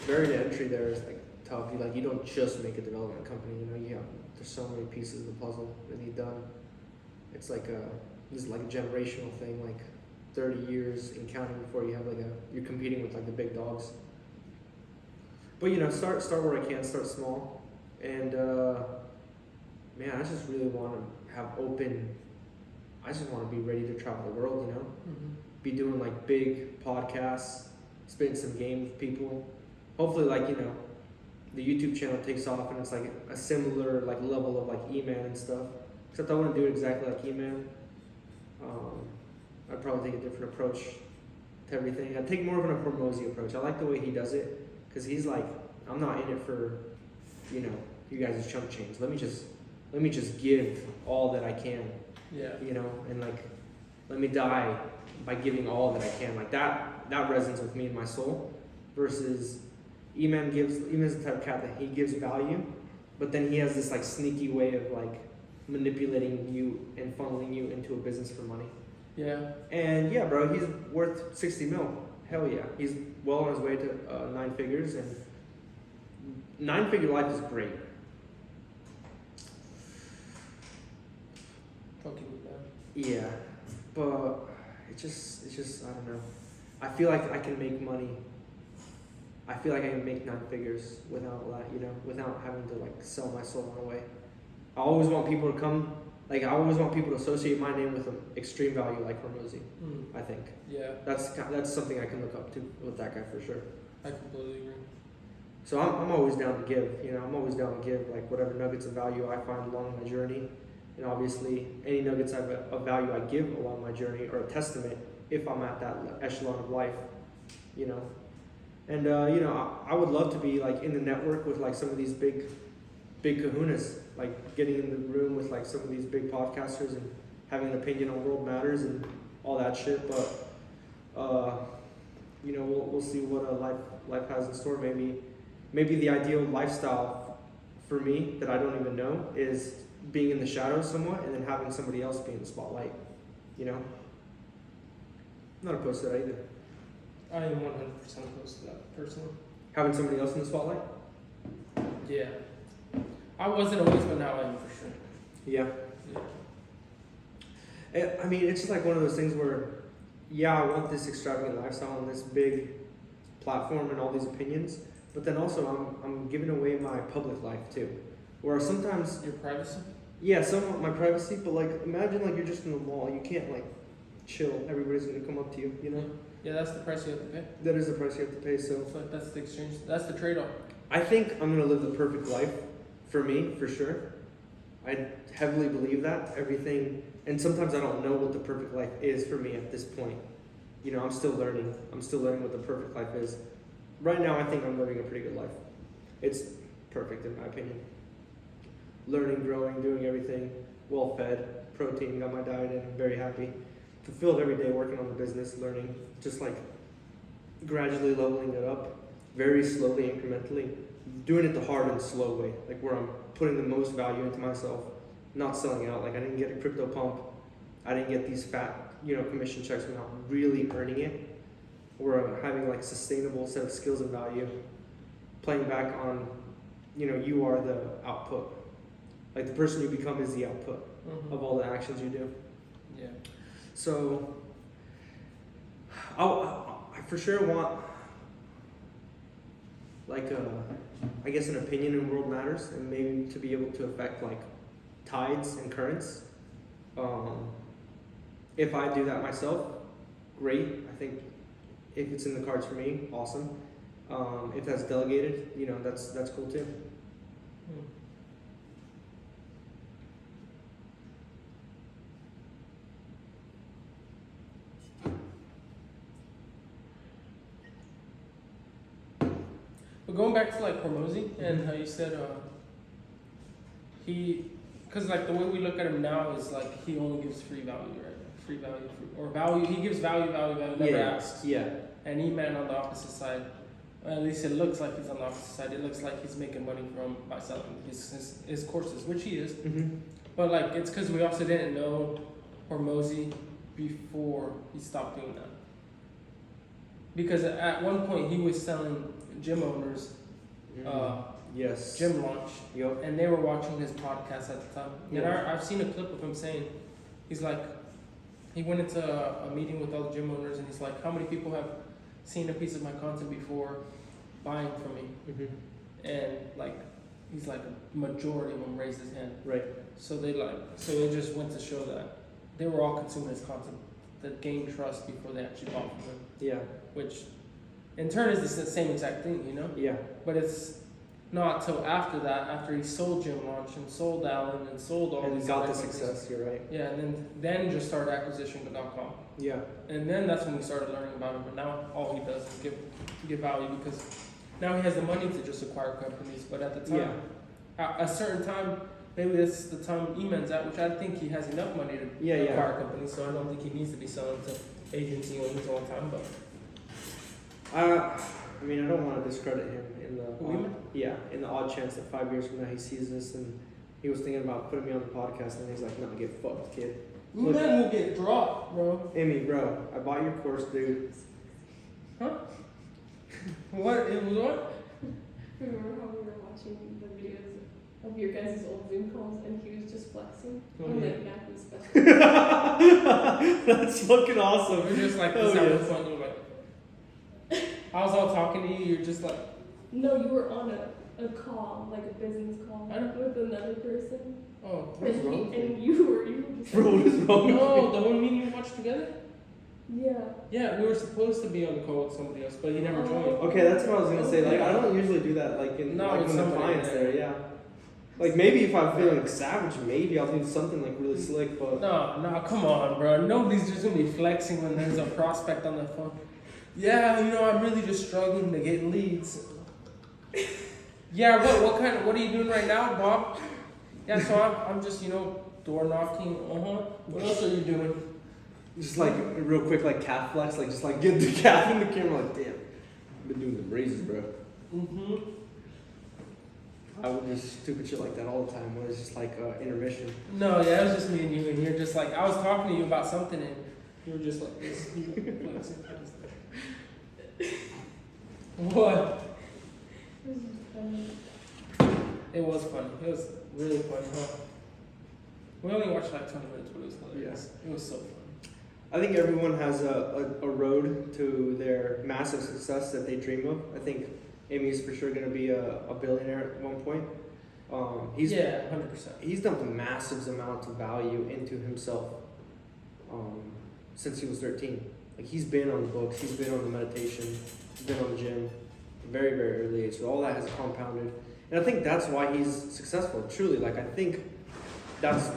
Barrier to entry there is like tough. You don't just make a development company. You know, there's so many pieces of the puzzle that need done. It's like this is like a generational thing. Like 30 years in counting before you have you're competing with like the big dogs. But you know, start where I can. Start small, and man, I just really want to have open I just want to be ready to travel the world, you know? Mm-hmm. Be doing like big podcasts, spitting some game with people. Hopefully, like, you know, the YouTube channel takes off and it's like a similar like level of like E-Man and stuff. Except I wouldn't do it exactly like E-Man. I'd probably take a different approach to everything. I'd take more of an Hormozy approach. I like the way he does it because he's like, I'm not in it for, you know, you guys' chump change. Let me just give all that I can, Yeah. you know, and like let me die by giving all that I can. Like that resonates with me in my soul. Versus Eman's the type of cat that he gives value, but then he has this like sneaky way of like manipulating you and funneling you into a business for money. Yeah. And yeah, bro, he's worth 60 mil. Hell yeah, he's well on his way to 9 figures, and 9-figure life is great. Fucking with that. Yeah, but it's just I don't know. I feel like I can make money. I feel like I can make 9 figures without that, you know, without having to like sell my soul in a way. I always want people to come, like I always want people to associate my name with an extreme value like Hormozy. Mm. I think Yeah, that's something I can look up to with that guy for sure. I completely agree. So I'm always down to give, you know, I'm always down to give like whatever nuggets of value I find along my journey. And obviously any nuggets of value I give along my journey are a testament if I'm at that echelon of life, you know. And you know, I would love to be like in the network with like some of these big kahunas, like getting in the room with like some of these big podcasters and having an opinion on world matters and all that shit. But you know, we'll see what life has in store. Maybe the ideal lifestyle for me that I don't even know is being in the shadows somewhat and then having somebody else be in the spotlight. You know, I'm not opposed to that either. I am 100% opposed to that, personally. Having somebody else in the spotlight. Yeah. I wasn't always, but now I am for sure. Yeah. Yeah. I mean, it's just like one of those things where, yeah, I want this extravagant lifestyle and this big platform and all these opinions, but then also I'm giving away my public life too. Where sometimes, Your privacy? yeah, somewhat my privacy, but like imagine like you're just in the mall, you can't like chill. Everybody's gonna come up to you, you know. Yeah, that's the price you have to pay. That is the price you have to pay. So So that's the exchange. That's the trade-off. I think I'm gonna live the perfect life for me, for sure. I heavily believe that everything, and sometimes I don't know what the perfect life is for me at this point. You know, I'm still learning. I'm still learning what the perfect life is. Right now, I think I'm living a pretty good life. It's perfect in my opinion. Learning, growing, doing everything, well fed, protein, got my diet in, I'm very happy. Fulfilled every day, working on the business, learning, just like gradually leveling it up, very slowly, incrementally, doing it the hard and slow way, like where I'm putting the most value into myself, not selling out. Like I didn't get a crypto pump, I didn't get these fat, you know, commission checks without really earning it, or having like a sustainable set of skills and value, playing back on, you know, you are the output. Like the person you become is the output of all the actions you do. Yeah. So, I for sure want, like, I guess an opinion in world matters, and maybe to be able to affect like tides and currents. If I do that myself, great. I think if it's in the cards for me, awesome. If that's delegated, you know, that's cool too. Mm. But going back to like Hormozy and how you said because like the way we look at him now is like he only gives free value, right? Free value, or value. He gives value, never asks. Yeah. And E-Man on the opposite side, or at least it looks like he's on the opposite side. It looks like he's making money by selling his courses, which he is. Mm-hmm. But like it's because we also didn't know Hormozy before he stopped doing that. Because at one point he was selling gym owners Yes. gym launch, Yep. and they were watching his podcast at the time. And Yeah. I've seen a clip of him saying, he's like, he went into a meeting with all the gym owners, and he's like, how many people have seen a piece of my content before buying from me? Mm-hmm. And like, he's like, a majority of them raised his hand. Right. So it just went to show that they were all consuming his content that gained trust before they actually bought from him, Yeah. which in turn is the same exact thing, you know. Yeah. But it's not till after that, after he sold Gym Launch and sold Allen and sold all And these got other the companies. success. You're right. Yeah, and then just started acquisition.com. Yeah. And then that's when we started learning about him. But now all he does is give value because now he has the money to just acquire companies. But at the time, at a certain time, maybe this is the time Eman's at, which I think he has enough money to Yeah, yeah. acquire companies. So I don't think he needs to be selling to agency owners all the time. But I mean, I don't want to discredit him in the Who, Eman? in the odd chance that 5 years from now he sees this and he was thinking about putting me on the podcast and he's like, "No, get fucked, kid." Look- Eman will get dropped, bro. Emmy, bro, I bought your course, dude. What? It was what? Remember how we were watching the videos of your guys' old Zoom calls and he was just flexing? Oh, I'm yeah. like, yeah, he was special. That's fucking awesome. We're just like, Oh, this having yes. fun. You're like, I was all talking to you. You're just like, No, you were on a call, like a business call, I don't- with another person. oh, What's and, wrong with you? and you were just Bro, what is wrong with no, the one meeting we watched together. yeah. Yeah, we were supposed to be on the call with somebody else, but he never joined. Okay, that's what I was gonna say. Like, I don't usually do that. Like, in No, like with when the somebody client's there. there. Yeah. Like maybe if I'm feeling savage, maybe I'll do something like really slick. But No, come on, bro. Nobody's just gonna be flexing when there's a prospect on the phone. Yeah, I'm really just struggling to get leads. Yeah, what are you doing right now, Bob? Yeah, so I'm just, door knocking. What else are you doing? just like real quick, like calf flex, like just like get the calf in the camera. Like, damn, I've been doing the raises, bro. Mm-hmm. I would do stupid shit like that all the time when it's just like intermission. No, yeah, it was just me and you, and you're just like, I was talking to you about something, and you were just like this. What? It was funny. It was really funny, huh? We only watched like 20 minutes, but it was hilarious. It was so funny. I think everyone has a road to their massive success that they dream of. I think Amy's for sure going to be a billionaire at one point. He's 100%. He's dumped a massive amount of value into himself since he was 13. Like he's been on the books, he's been on the meditation, he's been on the gym, very very early age. So all that has compounded, and I think that's why he's successful. Truly, like I think that's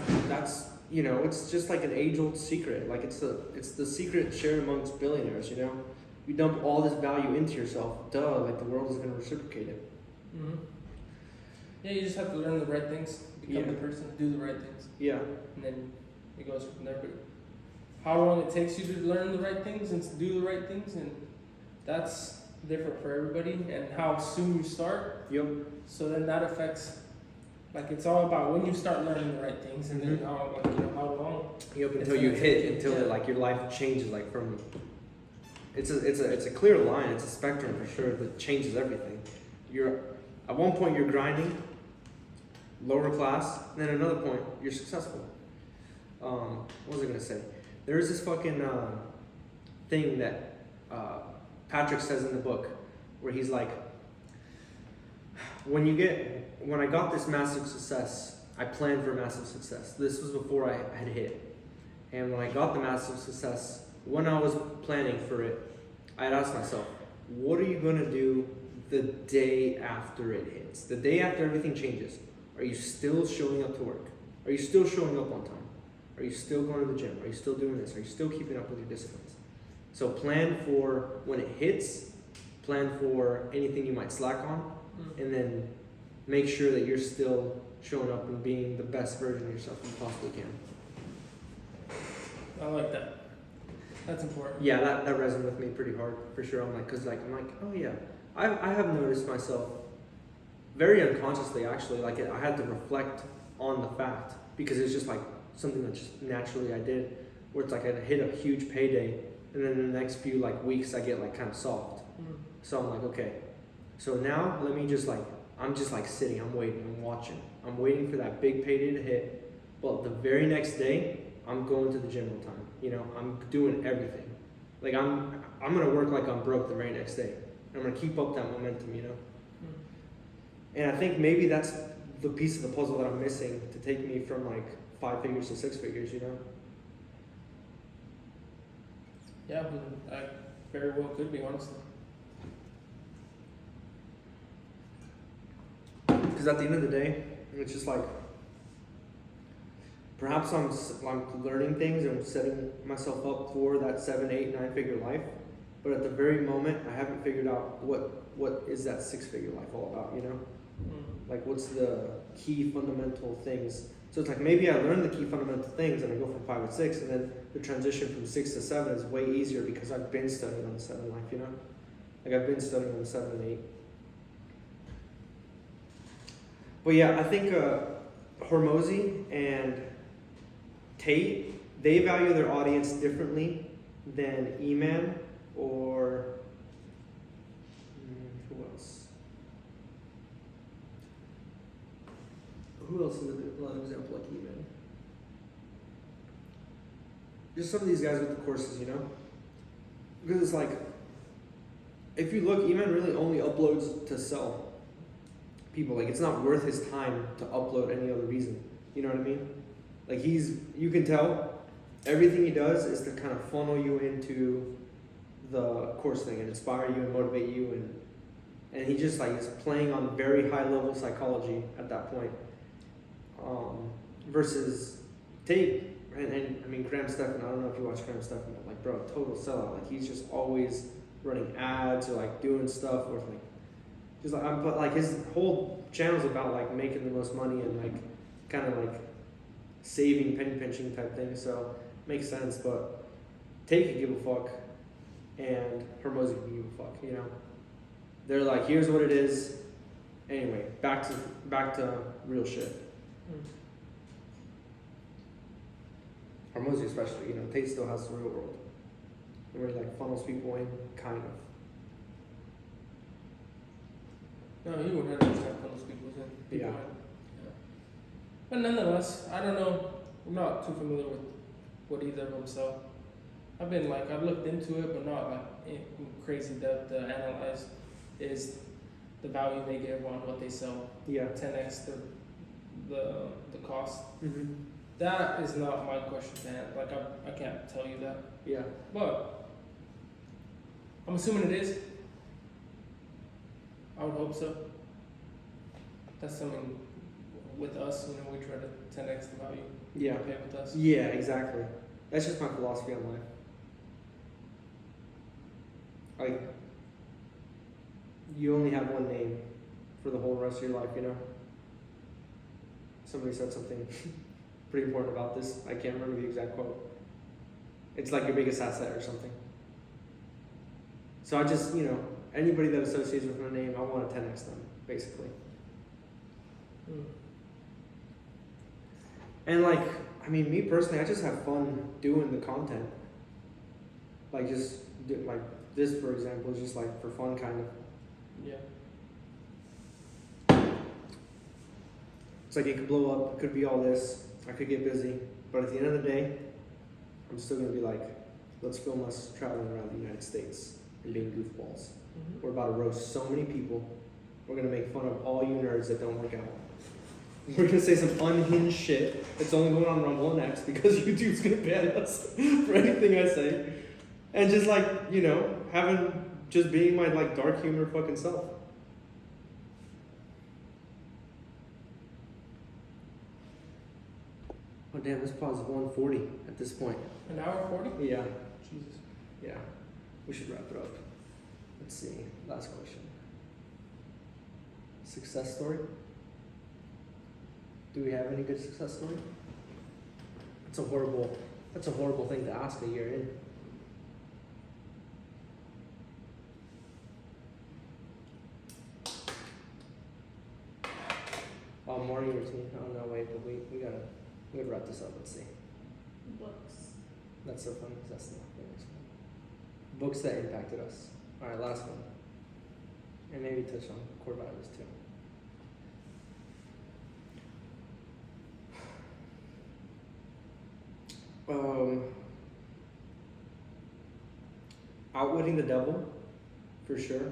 it's just like an age-old secret. Like it's the secret shared amongst billionaires. You dump all this value into yourself. Duh, like the world is gonna reciprocate it. Mm-hmm. Yeah, you just have to learn the right things, become Yeah. the person, do the right things, Yeah. and then it goes from there. But how long it takes you to learn the right things and to do the right things, and that's different for everybody, and how soon you start. Yep. So then that affects, like it's all about when you start learning the right things, and then how long. Yep. It's Until you gonna hit, take- until yeah. like your life changes, like from. It's a clear line. It's a spectrum for sure that changes everything. You're at one point you're grinding, lower class, and then another point you're successful. What was I gonna say? There is this fucking thing that Patrick says in the book where he's like, when I got this massive success, I planned for massive success. This was before I had hit, and when I got the massive success, when I was planning for it, I had asked myself, what are you gonna do the day after it hits? The day after everything changes. Are you still showing up to work? Are you still showing up on time? Are you still going to the gym? Are you still doing this? Are you still keeping up with your disciplines? So plan for when it hits, plan for anything you might slack on, and then make sure that you're still showing up and being the best version of yourself you possibly can. I like that. That's important. Yeah, that resonated with me pretty hard for sure. I'm like, oh yeah, I have noticed myself very unconsciously actually. Like I had to reflect on the fact because it's just like something that just naturally I did. Where it's like I hit a huge payday, and then the next few like weeks I get like kind of soft. So I'm like, okay, so now let me just like I'm just like sitting, I'm waiting, I'm watching, I'm waiting for that big payday to hit. But the very next day, I'm going to the gym all the time. I'm doing everything. Like I'm gonna work like I'm broke the very next day. I'm gonna keep up that momentum, And I think maybe that's the piece of the puzzle that I'm missing to take me from like 5 figures to 6 figures, Yeah, I very well could be, honestly. Because at the end of the day, it's just like, perhaps I'm learning things and setting myself up for that 7, 8, 9-figure life, but at the very moment, I haven't figured out what is that 6-figure life all about, you know? Like, what's the key fundamental things? So it's like, maybe I learn the key fundamental things and I go from 5 to 6, and then the transition from 6 to 7 is way easier because I've been studying on the 7 life, you know? Like, I've been studying on the 7 and 8. But yeah, I think Hormozy and Tate, they value their audience differently than E-Man or who else? Who else is an example like E-Man? Just some of these guys with the courses, you know? Because it's like, if you look, E-Man really only uploads to sell people. Like, it's not worth his time to upload any other reason. You know what I mean? Like, you can tell everything he does is to kind of funnel you into the course thing and inspire you and motivate you, and he just like is playing on very high level psychology at that point. Versus Tate and I mean Graham Stephan, I don't know if you watch Graham Stephan, but like, bro, total sellout. Like, he's just always running ads or like doing stuff or like just like, but like his whole channel's about like making the most money and like kind of like saving, penny pinching type thing. So makes sense. But Tate could give a fuck, and Hormozy could give a fuck. You know, they're like, here's what it is. Anyway, back to real shit. Hormozy especially, you know, Tate still has the real world, where he like funnels people in, kind of. No, he 100% funnels people in. Yeah. But nonetheless, I don't know. I'm not too familiar with what either of them sell. I've looked into it, but not like in crazy depth to analyze is the value they give on what they sell. Yeah. 10x the cost. Mm-hmm. That is not my question to answer. Like, I can't tell you that. Yeah. But I'm assuming it is. I would hope so. That's something with us, you know, we try to 10x the value. Yeah. Pay with us. Yeah, exactly. That's just my philosophy on life. Like, you only have one name for the whole rest of your life, you know? Somebody said something pretty important about this. I can't remember the exact quote. It's like your biggest asset or something. So I just, you know, anybody that associates with my name, I want to 10x them, basically. And like, I mean, me personally, I just have fun doing the content. Like, just like this, for example, is just like for fun, kind of. Yeah. It's like it could blow up, it could be all this, I could get busy, but at the end of the day, I'm still gonna be like, let's film us traveling around the United States and being goofballs. We're about to roast so many people. We're gonna make fun of all you nerds that don't work out. We're gonna say some unhinged shit that's only going on Rumble and X because YouTube's gonna ban us for anything I say. And just like, you know, just being my like dark humor fucking self. Oh damn, this pause is 1:40 at this point. An hour 40? Yeah, Jesus. yeah. We should wrap it up. Let's see. Last question. Success story? Do we have any good success story? That's a horrible thing to ask a year in. Morning routine. Oh no, wait, but we gotta wrap this up. Let's see. Books. That's so funny because that's not the next one. Books that impacted us. All right, last one. And maybe touch on core values too. Outwitting the Devil, for sure.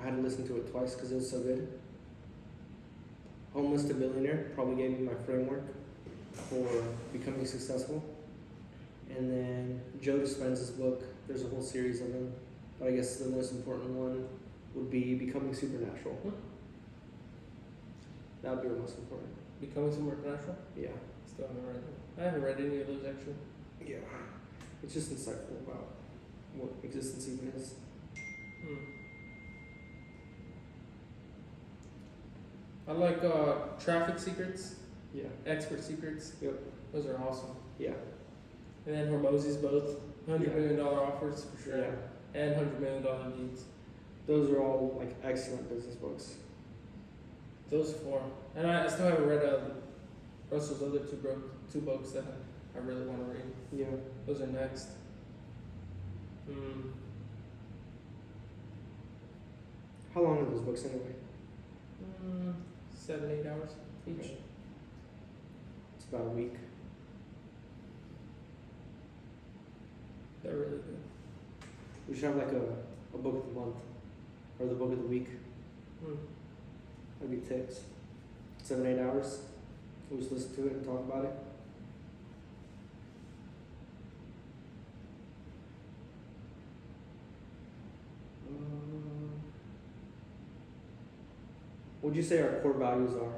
I had to listen to it twice because it was so good. Homeless to Millionaire probably gave me my framework for becoming successful. And then Joe Dispenza's book. There's a whole series of them, but I guess the most important one would be Becoming Supernatural. That would be the most important. Becoming Supernatural? Yeah. Still haven't read them. I haven't read any of those actually. Yeah. It's just insightful about what existence even is. I like Traffic Secrets, Yeah. Expert Secrets. Yep. Those are awesome. Yeah. And then Hormozzi's both $100 Yeah. million offers for sure, Yeah. and $100 million deeds. Those are all like excellent business books. Those four, and I still haven't read Russell's other two books that I really want to read. Yeah. Those are next. How long are those books anyway? 7-8 hours each. Okay. It's about a week. They're really good. We should have like a book of the month or the book of the week. That'd be tips. 7-8 hours. We'll just listen to it and talk about it. What would you say our core values are?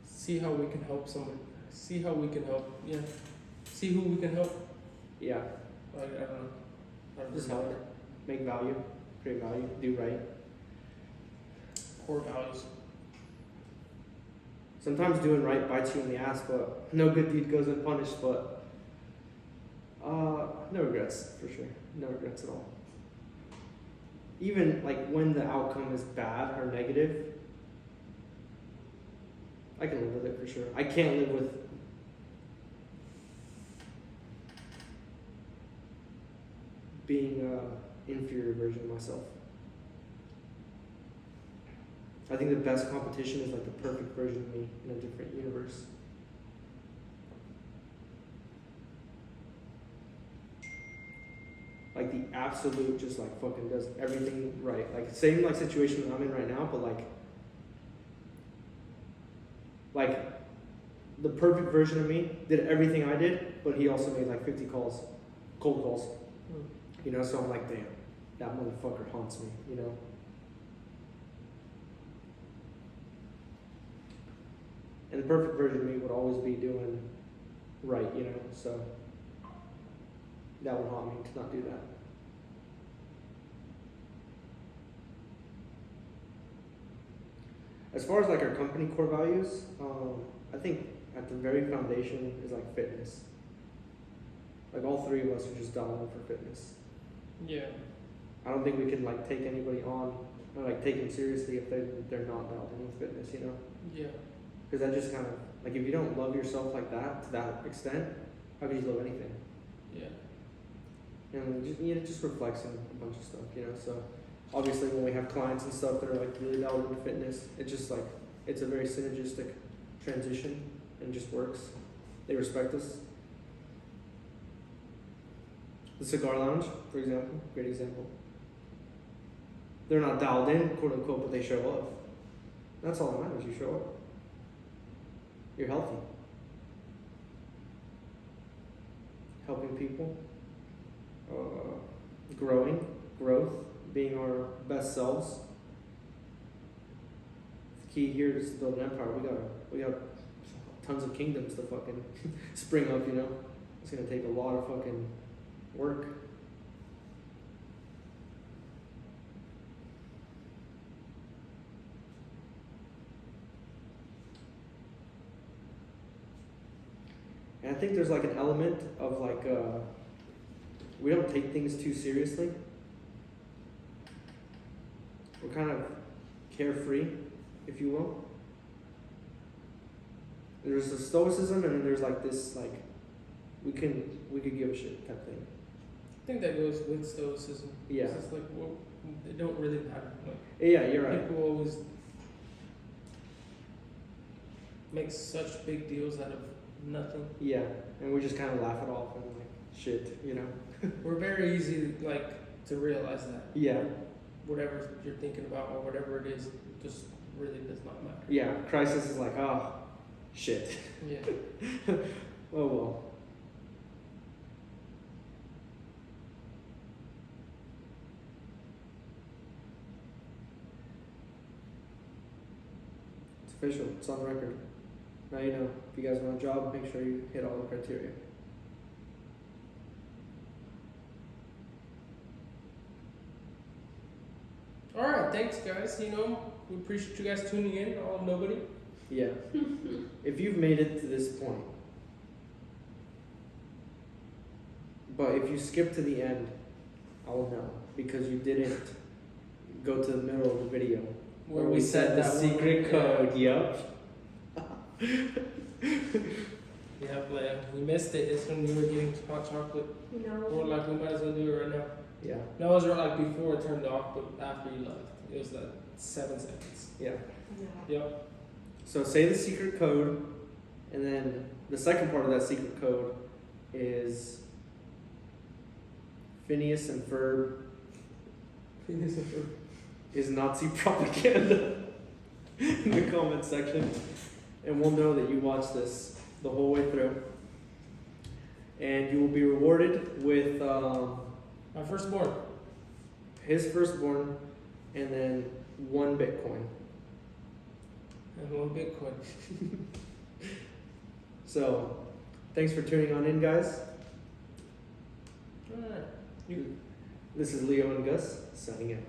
See how we can help someone. See how we can help. Yeah. See who we can help. Yeah. Like, I don't know. I don't Just know. help. Make value. Create value. Do right. Core values. Sometimes doing right bites you in the ass, but no good deed goes unpunished. But no regrets for sure. No regrets at all. Even like when the outcome is bad or negative, I can live with it for sure. I can't live with being an inferior version of myself. I think the best competition is like the perfect version of me in a different universe. Like the absolute just like fucking does everything right. Like same like situation that I'm in right now, but like the perfect version of me did everything I did, but he also made like 50 calls, cold calls. You know, so I'm like, damn, that motherfucker haunts me, you know? And the perfect version of me would always be doing right, you know, so that would haunt me to not do that. As far as like our company core values, I think at the very foundation is like fitness. Like all three of us are just dialed in for fitness. Yeah. I don't think we can like take anybody on or like take them seriously if they're not dialed in with fitness, you know? Yeah. Because that just kind of like if you don't love yourself like that to that extent, how can you love anything? Yeah. And it just reflects in a bunch of stuff, you know. So obviously when we have clients and stuff that are like really dialed into fitness, it just like it's a very synergistic transition and just works. They respect us. The Cigar Lounge, for example, great example. They're not dialed in, quote unquote, but they show up. That's all that matters. You show up. You're healthy. Helping people. Growth, being our best selves. The key here is to build an empire. We got tons of kingdoms to fucking spring up, you know. It's gonna take a lot of fucking work. And I think there's like an element of like we don't take things too seriously. We're kind of carefree, if you will. There's the stoicism, and then there's like this like we could give a shit type thing. I think that goes with stoicism. Yeah. It's just like, well, it don't really matter. Like, Yeah, you're right. people always make such big deals out of nothing. Yeah, and we just kind of laugh it off and like shit, you know. We're very easy like to realize that Yeah, whatever you're thinking about or whatever it is just really does not matter. yeah. Crisis is like, oh, Shit. Yeah. Oh well. It's official. It's on record. Now you know. If you guys want a job, make sure you hit all the criteria. All right, thanks guys. You know, we appreciate you guys tuning in. All nobody. Yeah. If you've made it to this point, but if you skip to the end, I will know because you didn't go to the middle of the video Where we said the that secret code. Yep. Yeah, but we missed it. It's when we were getting hot chocolate. No. Or like we might as well do it right now. Yeah. No, it was like before it turned off, but after you left. It was like 7 seconds. Yeah. Yeah. Yep. So say the secret code, and then the second part of that secret code is Phineas and Ferb is Nazi propaganda in the comment section, and we'll know that you watched this the whole way through, and you will be rewarded with My firstborn. his firstborn, and then 1 Bitcoin. And 1 Bitcoin. So, thanks for tuning on in, guys. Alright. This is Leo and Gus signing out.